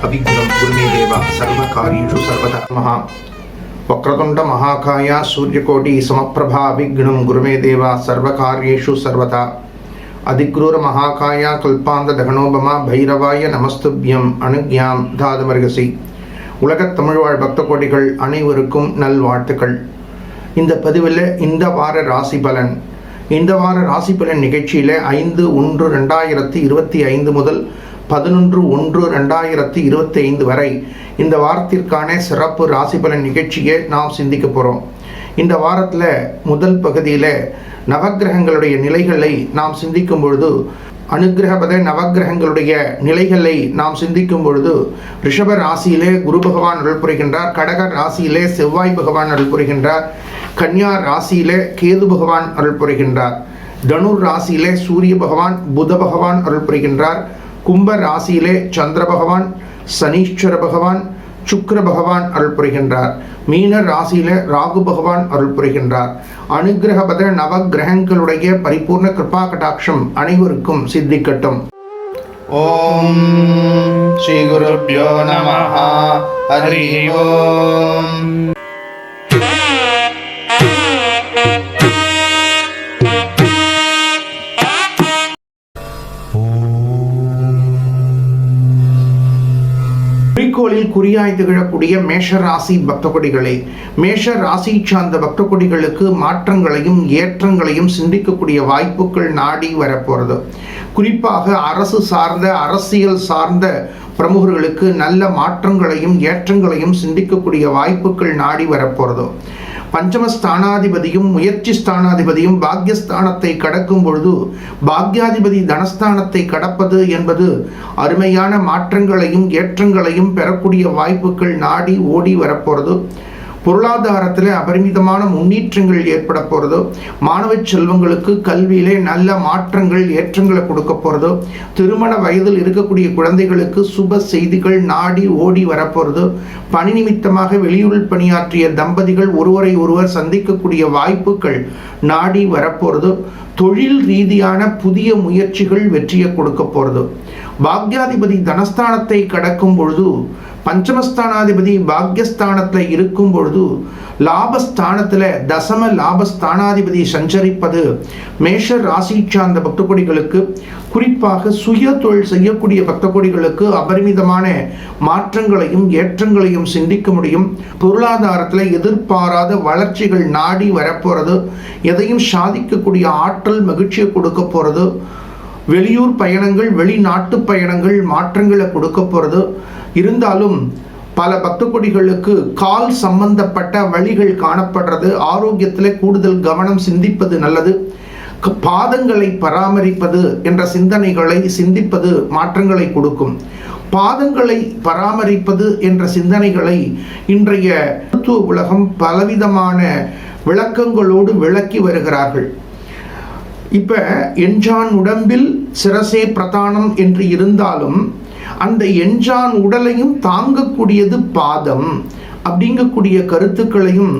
अभिज्ञं गुरुमे देव सर्वकार्येषु सर्वदा वक्रतुंड महाकाय सूर्यकोटि समप्रभा अभिज्ञं गुरुमे देव सर्वकार्येषु सर्वदा अधिक्रूर महाकाय कल्पांत दगनोपमा भैरवाय नमस्तुभ्यं अनुज्ञां தாதுமர்கசி உலகத் தமிழ்வாழ் பக்த கோடிகள் அனைவருக்கும் நல்வாழ்த்துக்கள். இந்த பதிவில் இந்த வார ராசி பலன் நிகழ்ச்சியில் 5/1/2025 முதல் 11/1/2025 வரை இந்த வாரத்திற்கான சிறப்பு ராசி பலன் நிகழ்ச்சியை நாம் சிந்திக்க போகிறோம். இந்த வாரத்தில் முதல் பகுதியில் நவக்கிரகங்களுடைய நிலைகளை நாம் சிந்திக்கும் பொழுது அனுகிரகபத நவக்கிரகங்களுடைய நிலைகளை நாம் சிந்திக்கும் பொழுது ரிஷப ராசியிலே குரு பகவான் அருள் புரிகின்றார், கடக ராசியிலே செவ்வாய் பகவான் அருள் புரிகின்றார், கன்னியா ராசியிலே கேது பகவான் அருள் புரிகின்றார், தனுர் ராசியிலே சூரிய பகவான் புத பகவான் அருள் புரிகின்றார், கும்ப ராசியிலே சந்திர பகவான் சனீஸ்வர பகவான் சுக்கிர பகவான் அருள் புரிகின்றார், மீன ராசியில ராகு பகவான் அருள் புரிகின்றார். அனுகிரகபத நவக்கிரகங்களுடைய பரிபூர்ண கிருபா கடாட்சம் அனைவருக்கும் சித்திக்கட்டும். ஓம் ஸ்ரீ குருப்யோ நமஹ. ஹரி ஓம். குறிக்கோளில் குறியாய் திகழக்கூடிய மேஷ ராசி பக்த கொடிகளே, மேஷ ராசி சார்ந்த பக்த கொடிகளுக்கு மாற்றங்களையும் ஏற்றங்களையும் சிந்திக்கக்கூடிய வாய்ப்புகள் நாடி வரப்போறது. குறிப்பாக அரசு சார்ந்த அரசியல் சார்ந்த பிரமுகர்களுக்கு நல்ல மாற்றங்களையும் ஏற்றங்களையும் சிந்திக்கக்கூடிய வாய்ப்புகள் நாடி வரப்போறது. பஞ்சமஸ்தானாதிபதியும் முயற்சி ஸ்தானாதிபதியும் பாக்யஸ்தானத்தை கடக்கும் பொழுது பாக்யாதிபதி தனஸ்தானத்தை கடப்பது என்பது அருமையான மாற்றங்களையும் ஏற்றங்களையும் பெறக்கூடிய வாய்ப்புகள் நாடி ஓடி வரப்போறது. பொருளாதாரத்தில் அபரிமிதமான முன்னேற்றங்கள் ஏற்பட போகிறதோ, மாணவ செல்வங்களுக்கு கல்வியிலே நல்ல மாற்றங்கள் ஏற்றங்களை கொடுக்க போகிறதோ, திருமண வயதில் இருக்கக்கூடிய குழந்தைகளுக்கு சுப செய்திகள் நாடி ஓடி வரப்போகிறது. பணி நிமித்தமாக வெளியூரில் பணியாற்றிய தம்பதிகள் ஒருவரை ஒருவர் சந்திக்கக்கூடிய வாய்ப்புகள் நாடி வரப்போகிறது. தொழில் ரீதியான புதிய முயற்சிகள் வெற்றியை கொடுக்க போகிறது. பாக்யாதிபதி தனஸ்தானத்தை கடக்கும் பொழுது பஞ்சமஸ்தானாதிபதி பாக்யஸ்தானத்தில் இருக்கும் பொழுது லாபஸ்தானத்தில் தசம லாபஸ்தானாதிபதி சஞ்சரிப்பது மேஷ ராசி சார்ந்த பக்த கொடிகளுக்கு, குறிப்பாக சுய தொழில் செய்யக்கூடிய பக்த கொடிகளுக்கு அபரிமிதமான மாற்றங்களையும் ஏற்றங்களையும் சிந்திக்க முடியும். பொருளாதாரத்தில் எதிர்பாராத வளர்ச்சிகள் நாடி வரப்போகிறது. எதையும் சாதிக்கக்கூடிய ஆற்றல் மகிழ்ச்சியை கொடுக்க போகிறது. வெளியூர் பயணங்கள் வெளிநாட்டு பயணங்கள் மாற்றங்களை கொடுக்க போகிறது. இருந்தாலும் பல பக்த கொடிகளுக்கு கால் சம்பந்தப்பட்ட வழிகள் காணப்படுறது. ஆரோக்கியத்தில் கூடுதல் கவனம் சிந்திப்பது நல்லது. பாதங்களை பராமரிப்பது என்ற சிந்தனைகளை சிந்திப்பது மாற்றங்களை கொடுக்கும். பாதங்களை பராமரிப்பது என்ற சிந்தனைகளை இன்றைய மருத்துவ உலகம் பலவிதமான விளக்கங்களோடு விளக்கி வருகிறார்கள். இப்ப எஞ்சான் உடம்பில் சிரசே பிரதானம் என்று இருந்தாலும் அந்த எஞ்சான் உடலையும் தாங்கக்கூடியது பாதம் அப்படிங்கக்கூடிய கருத்துக்களையும்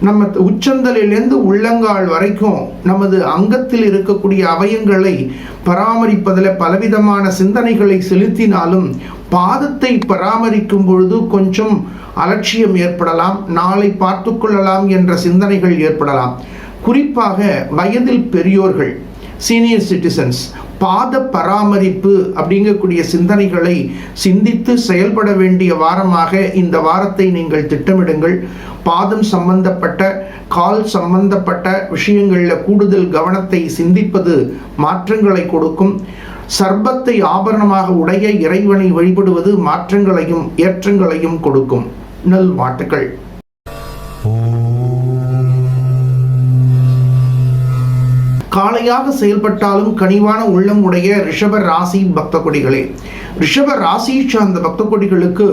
நம்ம உச்சந்தலிலிருந்து உள்ளங்கால் வரைக்கும் நமது அங்கத்தில் இருக்கக்கூடிய அவயங்களை பராமரிப்பதில் பலவிதமான சிந்தனைகளை செலுத்தினாலும் பாதத்தை பராமரிக்கும் பொழுது கொஞ்சம் அலட்சியம் ஏற்படலாம், நாளை பார்த்து கொள்ளலாம் என்ற சிந்தனைகள் ஏற்படலாம். குறிப்பாக வயதில் பெரியோர்கள் சீனியர் சிட்டிசன்ஸ் பாத பராமரிப்பு அப்படிங்கக்கூடிய சிந்தனைகளை சிந்தித்து செயல்பட வேண்டிய வாரமாக இந்த வாரத்தை நீங்கள் திட்டமிடுங்கள். பாதம் சம்பந்தப்பட்ட கால் சம்பந்தப்பட்ட விஷயங்களில் கூடுதல் கவனத்தை சிந்திப்பது மாற்றங்களை கொடுக்கும். சர்பத்தை ஆபரணமாக உடைய இறைவனை வழிபடுவது மாற்றங்களையும் ஏற்றங்களையும் கொடுக்கும். நல்வாழ்த்துக்கள். காளையாக செயல்பட்டாலும் கனிவான உள்ளம் உடைய ரிஷப ராசி பக்த கொடிகளே, ரிஷப ராசி சார்ந்த பக்த கொடிகளுக்கு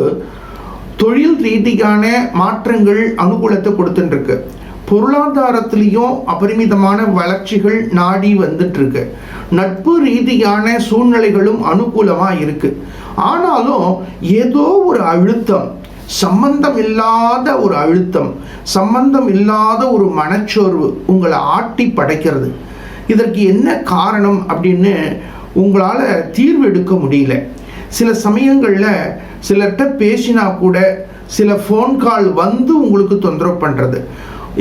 தொழில் ரீதியான மாற்றங்கள் அனுகூலத்தை கொடுத்துட்டு பொருளாதாரத்திலையும் அபரிமிதமான வளர்ச்சிகள் நாடி வந்துட்டு இருக்கு. நட்பு ரீதியான சூழ்நிலைகளும் அனுகூலமா இருக்கு. ஆனாலும் ஏதோ ஒரு அழுத்தம், சம்பந்தம் இல்லாத ஒரு அழுத்தம், சம்பந்தம் இல்லாத ஒரு மனச்சோர்வு உங்களை ஆட்டி படைக்கிறது. இதற்கு என்ன காரணம் அப்படின்னு உங்களால் தீர்வு எடுக்க முடியல. சில சமயங்களில் சிலர்கிட்ட பேசினா கூட சில ஃபோன் கால் வந்து உங்களுக்கு தொந்தரவு பண்ணுறது.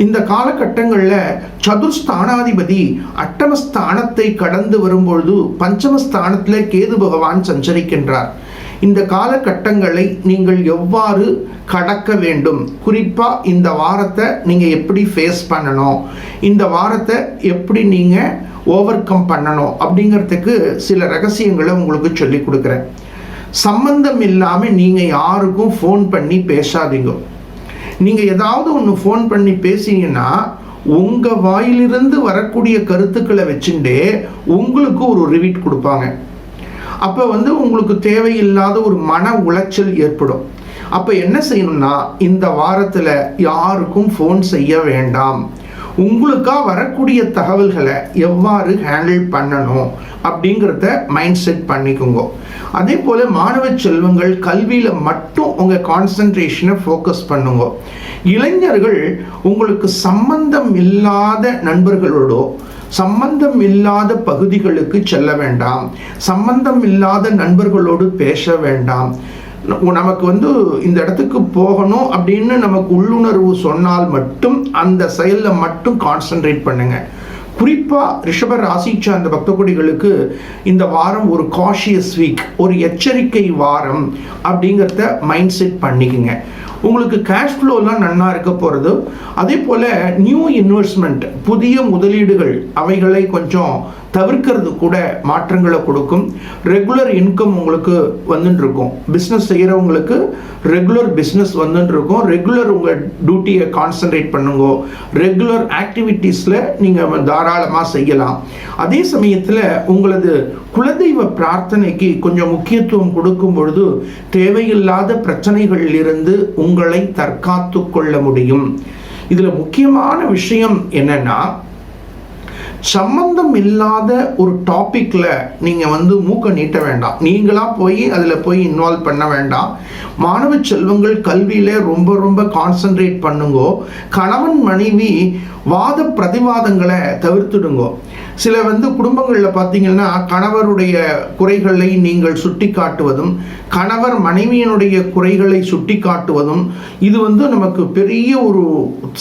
இந்த காலகட்டங்களில் சதுர்ஸ்தானாதிபதி அட்டமஸ்தானத்தை கடந்து வரும்பொழுது பஞ்சமஸ்தானத்தில் கேது பகவான் சஞ்சரிக்கின்றார். இந்த காலகட்டங்களை நீங்கள் எவ்வாறு கடக்க வேண்டும், குறிப்பாக இந்த வாரத்தை நீங்கள் எப்படி ஃபேஸ் பண்ணணும், இந்த வாரத்தை எப்படி நீங்கள் ஓவர் கம் பண்ணணும் அப்படிங்கிறதுக்கு சில ரகசியங்களை உங்களுக்கு சொல்லி கொடுக்குறேன். சம்பந்தம் இல்லாமல் நீங்கள் யாருக்கும் ஃபோன் பண்ணி பேசாதீங்க. நீங்கள் ஏதாவது ஒன்று ஃபோன் பண்ணி பேசிங்கன்னா உங்கள் வாயிலிருந்து வரக்கூடிய கருத்துக்களை வச்சுட்டே உங்களுக்கு ஒரு ரிவீட் கொடுப்பாங்க. அப்போ உங்களுக்கு தேவையில்லாத ஒரு மன உளைச்சல் ஏற்படும். அப்போ என்ன செய்யணும்னா, இந்த வாரத்தில் யாருக்கும் ஃபோன் செய்ய வேண்டாம். உங்களுக்காக வரக்கூடிய தகவல்களை எவ்வாறு ஹேண்டில் பண்ணணும் அப்படிங்கிறத மைண்ட் செட் பண்ணிக்கோங்க. அதே போல் மாணவ செல்வங்கள் கல்வியில் மட்டும் உங்கள் கான்சன்ட்ரேஷனை ஃபோக்கஸ் பண்ணுங்க. இளைஞர்கள் உங்களுக்கு சம்பந்தம் இல்லாத நண்பர்களோடோ சம்பந்தம் இல்லாத பகுதிகளுக்கு செல்ல வேண்டாம், சம்பந்தம் இல்லாத நண்பர்களோடு பேச வேண்டாம். நமக்கு இந்த இடத்துக்கு போகணும் அப்படின்னு நமக்கு உள்ளுணர்வு சொன்னால் மட்டும் அந்த செயலில் மட்டும் கான்சன்ட்ரேட் பண்ணுங்க. குறிப்பாக ரிஷப ராசி சார்ந்த பக்த கொடிகளுக்கு இந்த வாரம் ஒரு காஷியஸ் வீக், ஒரு எச்சரிக்கை வாரம் அப்படிங்கிறத மைண்ட் செட் பண்ணிக்கோங்க. உங்களுக்கு கேஷ் ஃப்ளோலாம் நன்னா இருக்க போகிறது. அதே போல் நியூ இன்வெஸ்ட்மெண்ட், புதிய முதலீடுகள், அவைகளை கொஞ்சம் தவிர்க்கிறது கூட மாற்றங்களை கொடுக்கும். ரெகுலர் இன்கம் உங்களுக்கு வந்துட்டு இருக்கும். பிஸ்னஸ் செய்கிறவங்களுக்கு ரெகுலர் பிஸ்னஸ் வந்துட்டு இருக்கும். ரெகுலர் உங்கள் டியூட்டியை கான்சன்ட்ரேட் பண்ணுங்க. ரெகுலர் ஆக்டிவிட்டீஸில் நீங்கள் தாராளமாக செய்யலாம். அதே சமயத்தில் உங்களது குலதெய்வ பிரார்த்தனைக்கு கொஞ்சம் முக்கியத்துவம் கொடுக்கும் பொழுது தேவையில்லாத பிரச்சனைகளிலிருந்து உங்களை தற்காத்து கொள்ள முடியும். இதில் முக்கியமான விஷயம் என்னன்னா, சம்பந்தம் இல்லாத ஒரு டாப்பிக்கில் நீங்கள் மூக்க நீட்ட வேண்டாம். நீங்களாக போய் அதில் போய் இன்வால்வ் பண்ண வேண்டாம். மாணவ செல்வங்கள் கல்வியில் ரொம்ப ரொம்ப கான்சன்ட்ரேட் பண்ணுங்கோ. கணவன் மனைவி வாத பிரதிவாதங்களை தவிர்த்துடுங்கோ. சில குடும்பங்களில் பார்த்தீங்கன்னா கணவருடைய குறைகளை நீங்கள் சுட்டி காட்டுவதும் கணவர் மனைவியினுடைய குறைகளை சுட்டி காட்டுவதும் இது நமக்கு பெரிய ஒரு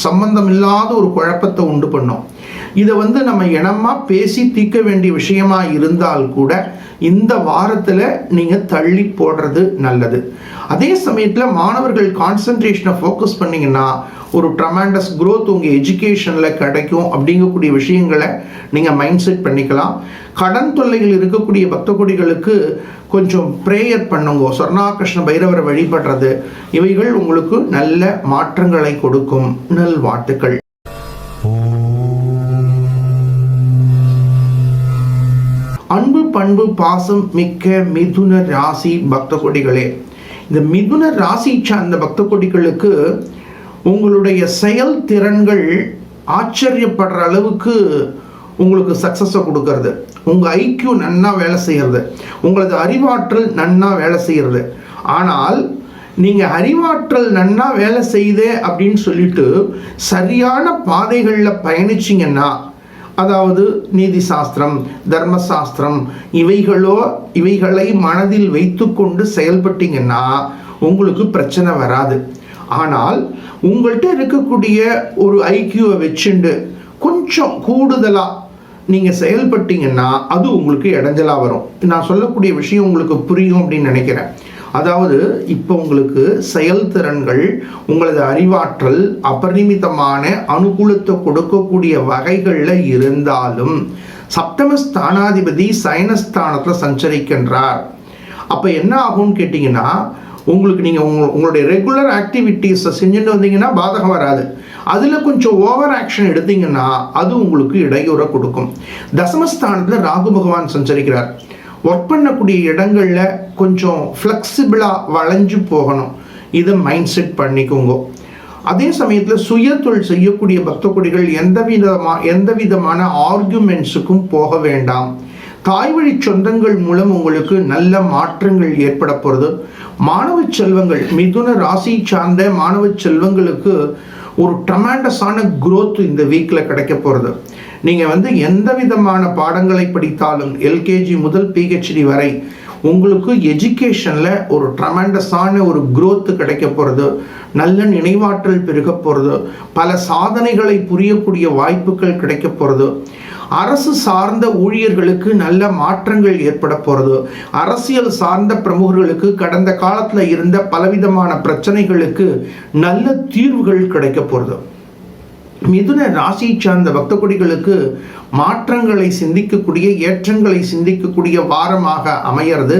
சம்பந்தம் இல்லாத ஒரு குழப்பத்தை உண்டு பண்ணும். இதை நம்ம இனமாக பேசி தீர்க்க வேண்டிய விஷயமா இருந்தால் கூட இந்த வாரத்தில் நீங்கள் தள்ளி போடுறது நல்லது. அதே சமயத்தில் மாணவர்கள் கான்சன்ட்ரேஷனை ஃபோக்கஸ் பண்ணிங்கன்னா ஒரு ட்ரமாண்டஸ் க்ரோத் உங்கள் எஜுகேஷனில் கிடைக்கும். அப்படிங்கக்கூடிய விஷயங்களை நீங்கள் மைண்ட் செட் பண்ணிக்கலாம். கடன் தொல்லைகள் இருக்கக்கூடிய பக்த கொடிகளுக்கு கொஞ்சம் ப்ரேயர் பண்ணுங்க. சொர்ணாகிருஷ்ண பைரவரை வழிபடுறது, இவைகள் உங்களுக்கு நல்ல மாற்றங்களை கொடுக்கும். நல்வாழ்த்துக்கள். அன்பு பண்பு பாசம் மிக்க மிதுன ராசி பக்த கொடிகளே, இந்த மிதுன ராசி சார்ந்த பக்த கொடிகளுக்கு உங்களுடைய செயல்திறன்கள் ஆச்சரியப்படுற அளவுக்கு உங்களுக்கு சக்ஸஸை கொடுக்கறது, உங்கள் ஐக்கியூ நன்னா வேலை செய்கிறது, உங்களது அறிவாற்றல் நன்னா வேலை செய்கிறது. ஆனால் நீங்கள் அறிவாற்றல் நன்னா வேலை செய்தே அப்படின்னு சொல்லிட்டு சரியான பாதைகளில் பயணிச்சிங்கன்னா, அதாவது நீதி சாஸ்திரம், தர்மசாஸ்திரம் இவைகளை மனதில் வைத்து கொண்டு செயல்பட்டீங்கன்னா உங்களுக்கு பிரச்சனை வராது. ஆனால் உங்கள்கிட்ட இருக்கக்கூடிய ஒரு ஐக்கியூவை வச்சுண்டு கொஞ்சம் கூடுதலாக நீங்கள் செயல்பட்டீங்கன்னா அது உங்களுக்கு இடைஞ்சலாக வரும். நான் சொல்லக்கூடிய விஷயம் உங்களுக்கு புரியும் அப்படின்னு நினைக்கிறேன். அதாவது இப்போ உங்களுக்கு செயல்திறன்கள், உங்களது அறிவாற்றல் அபரிமிதமான அனுகூலத்தை கொடுக்கக்கூடிய வகைகளில் இருந்தாலும் சப்தமஸ்தானாதிபதி சயனஸ்தானத்தில் சஞ்சரிக்கின்றார். அப்போ என்ன ஆகும்னு கேட்டிங்கன்னா, உங்களுக்கு நீங்கள் உங்களுடைய ரெகுலர் ஆக்டிவிட்டீஸை செஞ்சுட்டு வந்தீங்கன்னா பாதகம் வராது. அதில் கொஞ்சம் ஓவர் ஆக்ஷன் எடுத்தீங்கன்னா அது உங்களுக்கு இடையூறை கொடுக்கும். தசமஸ்தானத்தில் ராகு பகவான் சஞ்சரிக்கிறார். ஒர்க் பண்ணக்கூடிய இடங்களில் கொஞ்சம் ஃப்ளெக்சிபிளாக வளைஞ்சு போகணும். இதை மைண்ட் செட் பண்ணிக்கோங்க. அதே சமயத்தில் சுய தொழில் செய்யக்கூடிய பக்த கொடிகள் எந்த விதமான ஆர்குமெண்ட்ஸுக்கும் போக வேண்டாம். தாய்வழி சொந்தங்கள் மூலம் உங்களுக்கு நல்ல மாற்றங்கள் ஏற்பட போகிறது. மாணவ செல்வங்கள், மிதுன ராசி சார்ந்த மாணவ செல்வங்களுக்கு ஒரு ட்ரமாண்டஸான growth இந்த வீக்கில் கிடைக்க போகிறது. நீங்கள் எந்த விதமான பாடங்களை படித்தாலும் எல்கேஜி முதல் பிஹெச்டி வரை உங்களுக்கு எஜுகேஷனில் ஒரு ட்ரமெண்டஸான ஒரு growth கிடைக்க போகிறது, நல்ல நினைவாற்றல் பெருக போகிறது, பல சாதனைகளை புரியக்கூடிய வாய்ப்புகள் கிடைக்க போகிறது. அரசு சார்ந்த ஊழியர்களுக்கு நல்ல மாற்றங்கள் ஏற்பட போகிறது. அரசியல் சார்ந்த பிரமுகர்களுக்கு கடந்த காலத்தில் இருந்த பலவிதமான பிரச்சனைகளுக்கு நல்ல தீர்வுகள் கிடைக்க போகிறது. மிதுன ராசி சார்ந்த பக்த கொடிகளுக்கு மாற்றங்களை சிந்திக்கக்கூடிய, ஏற்றங்களை சிந்திக்கக்கூடிய வாரமாக அமையிறது.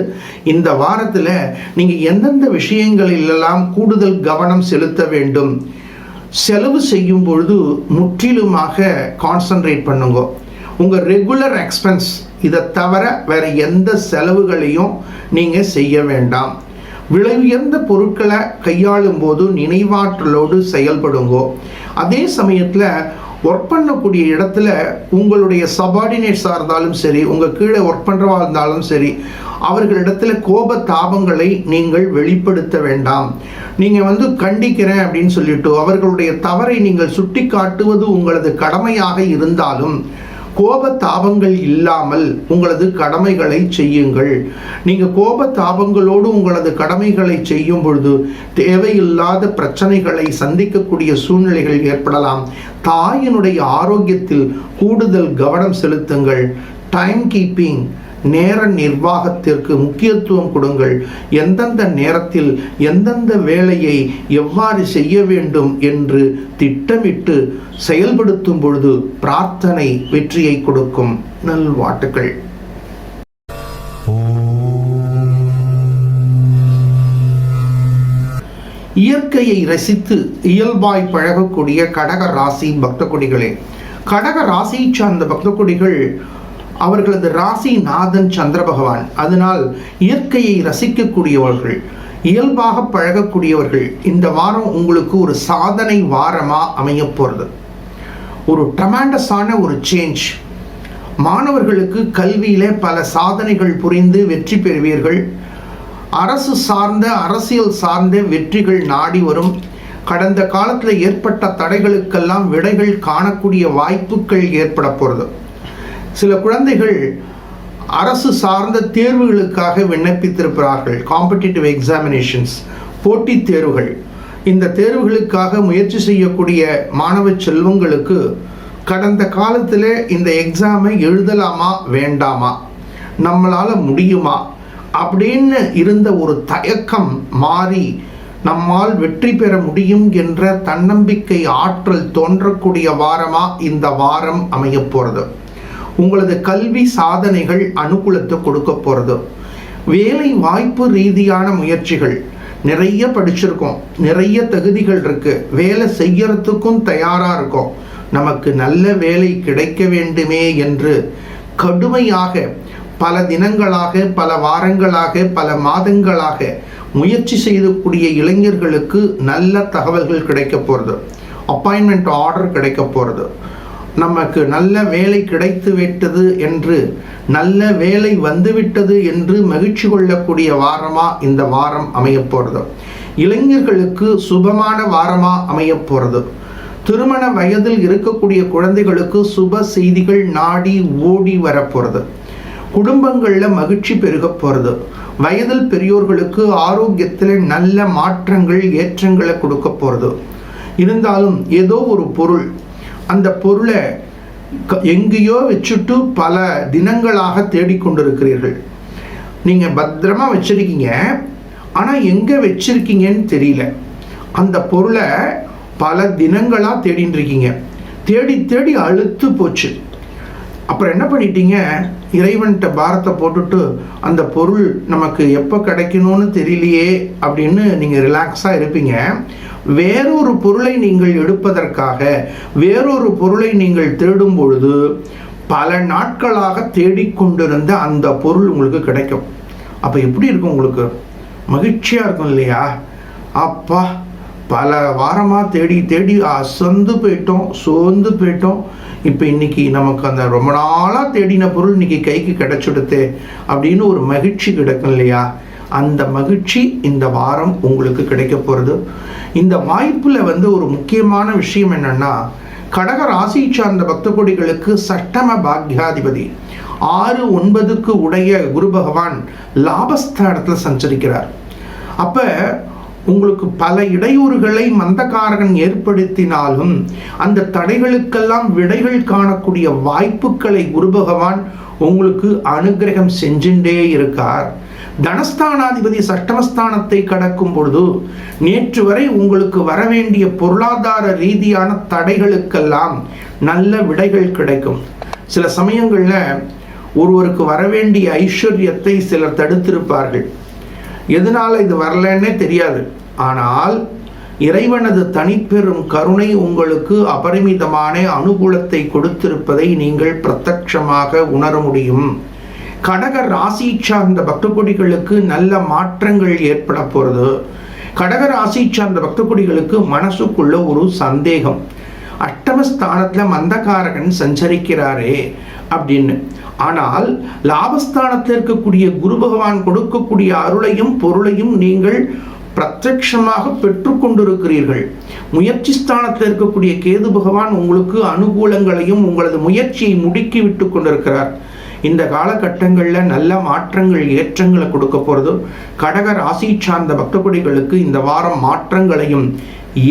இந்த வாரத்தில் நீங்கள் எந்தெந்த விஷயங்களிலெல்லாம் கூடுதல் கவனம் செலுத்த வேண்டும், செலவு செய்யும் பொழுது முற்றிலுமாக கான்சன்ட்ரேட் பண்ணுங்க. உங்கள் ரெகுலர் எக்ஸ்பென்ஸ் இதை தவிர வேறு எந்த செலவுகளையும் நீங்கள் செய்ய வேண்டாம். விலை உயர்ந்த பொருட்களை கையாளும் போது நினைவாற்றலோடு செயல்படுங்கோ. அதே சமயத்தில் ஒர்க் பண்ணக்கூடிய இடத்துல உங்களுடைய சபார்டினேட்ஸாக இருந்தாலும் சரி, உங்கள் கீழே ஒர்க் பண்ணுறவா இருந்தாலும் சரி, அவர்களிடத்துல கோப தாபங்களை நீங்கள் வெளிப்படுத்த வேண்டாம். நீங்கள் கண்டிக்கிறேன் அப்படின்னு சொல்லிட்டு அவர்களுடைய தவறை நீங்கள் சுட்டி காட்டுவது உங்களது கடமையாக இருந்தாலும் கோப தாபங்கள் இல்லாமல் உங்களது கடமைகளை செய்யுங்கள். நீங்கள் கோப தாபங்களோடு உங்களது கடமைகளை செய்யும் பொழுது தேவையில்லாத பிரச்சனைகளை சந்திக்கக்கூடிய சூழ்நிலைகள் ஏற்படலாம். தாயினுடைய ஆரோக்கியத்தில் கூடுதல் கவனம் செலுத்துங்கள். டைம் கீப்பிங், நேர நிர்வாகத்திற்கு முக்கியத்துவம் கொடுங்கள். எந்தெந்த நேரத்தில் எந்தெந்த வேலையை எவ்வாறு செய்ய வேண்டும் என்று திட்டமிட்டு செயல்படுத்தும் பொழுது பிரார்த்தனை வெற்றியை கொடுக்கும். நல்வாழ்த்துக்கள். இயற்கையை ரசித்து இயல்பாய் பழகக்கூடிய கடக ராசி பக்த கொடிகளே, கடக ராசி சார்ந்த பக்த கொடிகள் அவர்களது ராசி நாதன் சந்திர பகவான். அதனால் இயற்கையை ரசிக்கக்கூடியவர்கள், இயல்பாக பழகக்கூடியவர்கள். இந்த வாரம் உங்களுக்கு ஒரு சாதனை வாரமாக அமைய போகிறது. ஒரு ட்ரமெண்டஸான ஒரு சேஞ்ச். மாணவர்களுக்கு கல்வியிலே பல சாதனைகள் புரிந்து வெற்றி பெறுவீர்கள். அரசு சார்ந்த, அரசியல் சார்ந்த வெற்றிகள் நாடி வரும். கடந்த காலத்தில் ஏற்பட்ட தடைகளுக்கெல்லாம் விடைகள் காணக்கூடிய வாய்ப்புகள் ஏற்பட போகிறது. சில குழந்தைகள் அரசு சார்ந்த தேர்வுகளுக்காக விண்ணப்பித்திருக்கிறார்கள். காம்படிட்டிவ் எக்ஸாமினேஷன்ஸ், போட்டித் தேர்வுகள். இந்த தேர்வுகளுக்காக முயற்சி செய்யக்கூடிய மாணவ செல்வங்களுக்கு கடந்த காலத்தில் இந்த எக்ஸாமை எழுதலாமா வேண்டாமா, நம்மளால் முடியுமா அப்படின்னு இருந்த ஒரு தயக்கம் மாறி நம்மால் வெற்றி பெற முடியும் என்ற தன்னம்பிக்கை ஆற்றல் தோன்றக்கூடிய வாரமாக இந்த வாரம் அமைய போகிறது. உங்களது கல்வி சாதனைகள் அனுகூலத்தை கொடுக்க போகிறது. வேலை வாய்ப்பு ரீதியான முயற்சிகள், நிறைய படிச்சிருக்கோம், நிறைய தகுதிகள் இருக்குது, வேலை செய்யறதுக்கும் தயாராக இருக்கோம், நமக்கு நல்ல வேலை கிடைக்க வேண்டுமே என்று கடுமையாக பல தினங்களாக, பல வாரங்களாக, பல மாதங்களாக முயற்சி செய்யக்கூடிய இளைஞர்களுக்கு நல்ல தகவல்கள் கிடைக்க போகிறது. அப்பாயின்மெண்ட் ஆர்டர் கிடைக்க போகிறது. நமக்கு நல்ல வேலை கிடைத்து விட்டது என்று, நல்ல வேலை வந்துவிட்டது என்று மகிழ்ச்சி கொள்ளக்கூடிய வாரமாக இந்த வாரம் அமைய போகிறது. இளைஞர்களுக்கு சுபமான வாரமாக அமைய போகிறது. திருமண வயதில் இருக்கக்கூடிய குழந்தைகளுக்கு சுப செய்திகள் நாடி ஓடி வரப்போகிறது. குடும்பங்களில் மகிழ்ச்சி பெருக போகிறது. வயதில் பெரியோர்களுக்கு ஆரோக்கியத்தில் நல்ல மாற்றங்கள், ஏற்றங்களை கொடுக்க போகிறது. இருந்தாலும் ஏதோ ஒரு பொருள், அந்த பொருளை எங்கேயோ வச்சுட்டு பல தினங்களாக தேடிக்கொண்டிருக்கிறீர்கள். நீங்கள் பத்திரமா வச்சிருக்கீங்க, ஆனால் எங்கே வச்சிருக்கீங்கன்னு தெரியல. அந்த பொருளை பல தினங்களாக தேடின்னு இருக்கீங்க. தேடி தேடி அழுத்து போச்சு. அப்புறம் என்ன பண்ணிட்டீங்க, இறைவன்கிட்ட பாரத்தை போட்டுட்டு அந்த பொருள் நமக்கு எப்போ கிடைக்கணும்னு தெரியலையே அப்படின்னு நீங்கள் ரிலாக்ஸாக இருப்பீங்க. வேறொரு பொருளை நீங்கள் எடுப்பதற்காக, வேறொரு பொருளை நீங்கள் தேடும் பொழுது பல நாட்களாக தேடிக்கொண்டிருந்த அந்த பொருள் உங்களுக்கு கிடைக்கும். அப்போ எப்படி இருக்கும், உங்களுக்கு மகிழ்ச்சியாக இருக்கும் இல்லையா? அப்பா, பல வாரமாக தேடி தேடி அசந்து போயிட்டோம், சோர்ந்து போயிட்டோம், இப்போ இன்னைக்கு நமக்கு அந்த ரொம்ப நாளாக தேடின பொருள் இன்னைக்கு கைக்கு கிடைச்சிடுது அப்படின்னு ஒரு மகிழ்ச்சி கிடைக்கும் இல்லையா? அந்த மகிழ்ச்சி இந்த வாரம் உங்களுக்கு கிடைக்க போகிறது. இந்த வாய்ப்பில் ஒரு முக்கியமான விஷயம் என்னன்னா, கடக ராசி சார்ந்த பக்த கோடிகளுக்கு சட்டம பாக்யாதிபதி 6, 9க்கு உடைய குரு பகவான் லாபஸ்தானத்தில் சஞ்சரிக்கிறார். அப்ப உங்களுக்கு பல இடையூறுகளை மந்தகாரகன் ஏற்படுத்தினாலும் அந்த தடைகளுக்கெல்லாம் விடைகள் காணக்கூடிய வாய்ப்புகளை குரு பகவான் உங்களுக்கு அனுகிரகம் செஞ்சுட்டே இருக்கார். தனஸ்தானாதிபதி சஷ்டமஸ்தானத்தை கடக்கும் பொழுது நேற்று வரை உங்களுக்கு வரவேண்டிய பொருளாதார ரீதியான தடைகளுக்கெல்லாம் நல்ல விடைகள் கிடைக்கும். சில சமயங்களில் ஒருவருக்கு வரவேண்டிய ஐஸ்வர்யத்தை சிலர் தடுத்திருப்பார்கள். எதனால இது வரலன்னே தெரியாது. ஆனால் இறைவனது தனிப்பெரும் கருணை உங்களுக்கு அபரிமிதமான அனுகூலத்தை கொடுத்திருப்பதை நீங்கள் பிரத்யட்சமாக உணர முடியும். கடக ராசி சார்ந்த பக்த கொடிகளுக்கு நல்ல மாற்றங்கள் ஏற்பட போகிறது. கடக ராசி சார்ந்த பக்த கொடிகளுக்கு மனசுக்குள்ள ஒரு சந்தேகம், அஷ்டமஸ்தானத்தில் மந்தகாரகன் சஞ்சரிக்கிறாரே அப்படின்னு. ஆனால் லாபஸ்தானத்தில் இருக்கக்கூடிய குரு பகவான் கொடுக்கக்கூடிய அருளையும் பொருளையும் நீங்கள் பிரத்யட்சமாக பெற்றுக்கொண்டிருக்கிறீர்கள். முயற்சி ஸ்தானத்தில் இருக்கக்கூடிய கேது பகவான் உங்களுக்கு அனுகூலங்களையும் உங்களது முயற்சியை முடுக்கி விட்டு கொண்டிருக்கிறார். இந்த காலகட்டங்களில் நல்ல மாற்றங்கள் ஏற்றங்களை கொடுக்க போகிறது. கடக ராசி சார்ந்த பக்த கொடிகளுக்கு இந்த வாரம் மாற்றங்களையும்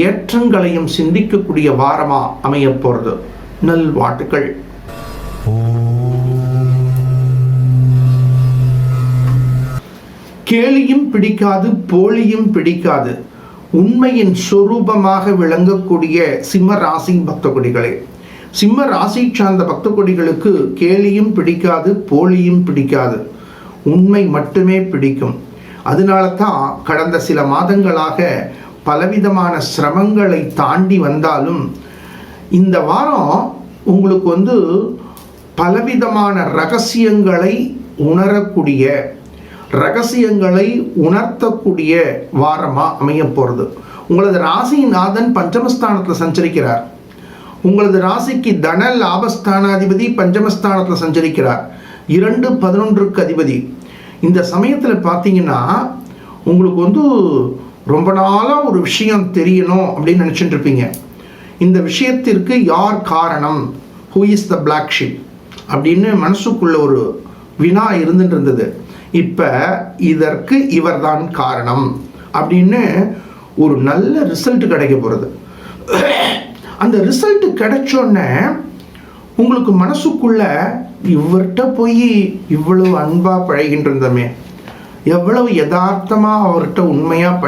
ஏற்றங்களையும் சிந்திக்கக்கூடிய வாரமா அமைய போகிறது. நல்வாழ்த்துக்கள். கேலியும் பிடிக்காது, போலியும் பிடிக்காது, உண்மையின் சொரூபமாக விளங்கக்கூடிய சிம்ம ராசி பக்த கொடிகளே, சிம்ம ராசி சார்ந்த பக்த கொடிகளுக்கு கேலியும் பிடிக்காது, போலியும் பிடிக்காது, உண்மை மட்டுமே பிடிக்கும். அதனால தான் கடந்த சில மாதங்களாக பலவிதமான சிரமங்களை தாண்டி வந்தாலும் இந்த வாரம் உங்களுக்கு பலவிதமான ரகசியங்களை உணரக்கூடிய, ரகசியங்களை உணர்த்தக்கூடிய வாரமா அமைய போகிறது. உங்களது ராசிநாதன் பஞ்சமஸ்தானத்தில் சஞ்சரிக்கிறார். உங்களது ராசிக்கு தன லாபஸ்தானாதிபதி பஞ்சமஸ்தானத்தில் சஞ்சரிக்கிறார். 2, 11க்கு அதிபதி. இந்த சமயத்தில் பார்த்தீங்கன்னா உங்களுக்கு ரொம்ப நாளாக ஒரு விஷயம் தெரியணும் அப்படின்னு நினச்சிட்டு இருப்பீங்க. இந்த விஷயத்திற்கு யார் காரணம், who is the black sheep அப்படின்னு மனசுக்குள்ள ஒரு வினா இருந்துட்டு இருந்தது. இப்போ இதற்கு இவர்தான் காரணம் அப்படின்னு ஒரு நல்ல ரிசல்ட் கிடைக்க போகிறது. அந்த ரிசல்ட் கிடைச்சோன்னே உங்களுக்கு மனசுக்குள்ள இவர்கிட்ட போய் இவ்வளவு அன்பாக பழகின்ற இருந்தோமே, எவ்வளவு யதார்த்தமாக அவர்கிட்ட உண்மையாக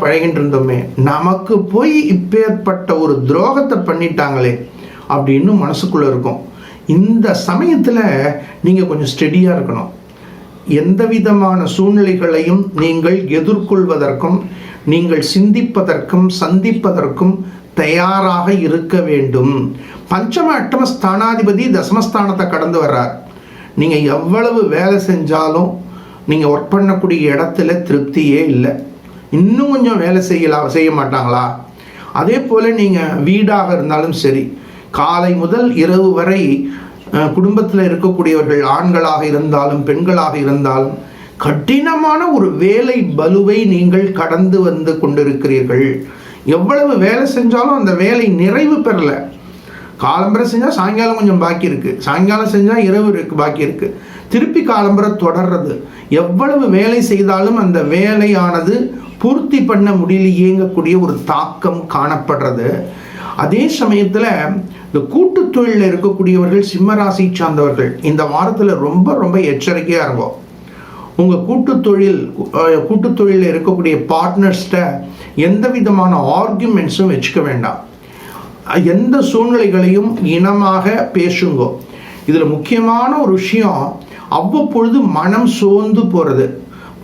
பழகின்ற இருந்தோமே, நமக்கு போய் இப்பேற்பட்ட ஒரு துரோகத்தை பண்ணிட்டாங்களே அப்படின்னு மனசுக்குள்ளே இருக்கும். இந்த சமயத்தில் நீங்கள் கொஞ்சம் ஸ்டெடியாக இருக்கணும். எந்த விதமான சூழ்நிலைகளையும் நீங்கள் எதிர்கொள்வதற்கும் நீங்கள் சிந்திப்பதற்கும் சந்திப்பதற்கும் தயாராக இருக்க வேண்டும். பஞ்சம அட்டம ஸ்தானாதிபதி தசமஸ்தானத்தை கடந்து வர்றார். நீங்கள் எவ்வளவு வேலை செஞ்சாலும் நீங்கள் ஒர்க் பண்ணக்கூடிய இடத்துல திருப்தியே இல்லை. இன்னும் கொஞ்சம் வேலை செய்ய மாட்டாங்களா? அதே போல் நீங்கள் வீடாக இருந்தாலும் சரி, காலை முதல் இரவு வரை குடும்பத்தில் இருக்கக்கூடியவர்கள் ஆண்களாக இருந்தாலும் பெண்களாக இருந்தாலும் கடினமான ஒரு வேலை பலுவை நீங்கள் கடந்து வந்து கொண்டிருக்கிறீர்கள். எவ்வளவு வேலை செஞ்சாலும் அந்த வேலை நிறைவு பெறலை. காலம்பரை செஞ்சால் சாயங்காலம் கொஞ்சம் பாக்கி இருக்குது, சாயங்காலம் செஞ்சால் இரவு பாக்கி இருக்குது, திருப்பி காலம்பரை தொடர்றது. எவ்வளவு வேலை செய்தாலும் அந்த வேலையானது பூர்த்தி பண்ண முடியலையேங்கக்கூடிய ஒரு தாக்கம் காணப்படுறது. அதே சமயத்தில் இந்த கூட்டு தொழிலில் இருக்கக்கூடியவர்கள் சிம்மராசி சார்ந்தவர்கள் இந்த வாரத்தில் ரொம்ப ரொம்ப எச்சரிக்கையாக இருக்கும். உங்கள் கூட்டு தொழிலில் இருக்கக்கூடிய பார்ட்னர்ஸ்கிட்ட எந்த விதமான ஆர்குமெண்ட்ஸும் வச்சுக்க வேண்டாம். எந்த சூழ்நிலைகளையும் இனமாக பேசுங்க. இதில் முக்கியமான ஒரு விஷயம், அவ்வப்பொழுது மனம் சோர்ந்து போகிறது.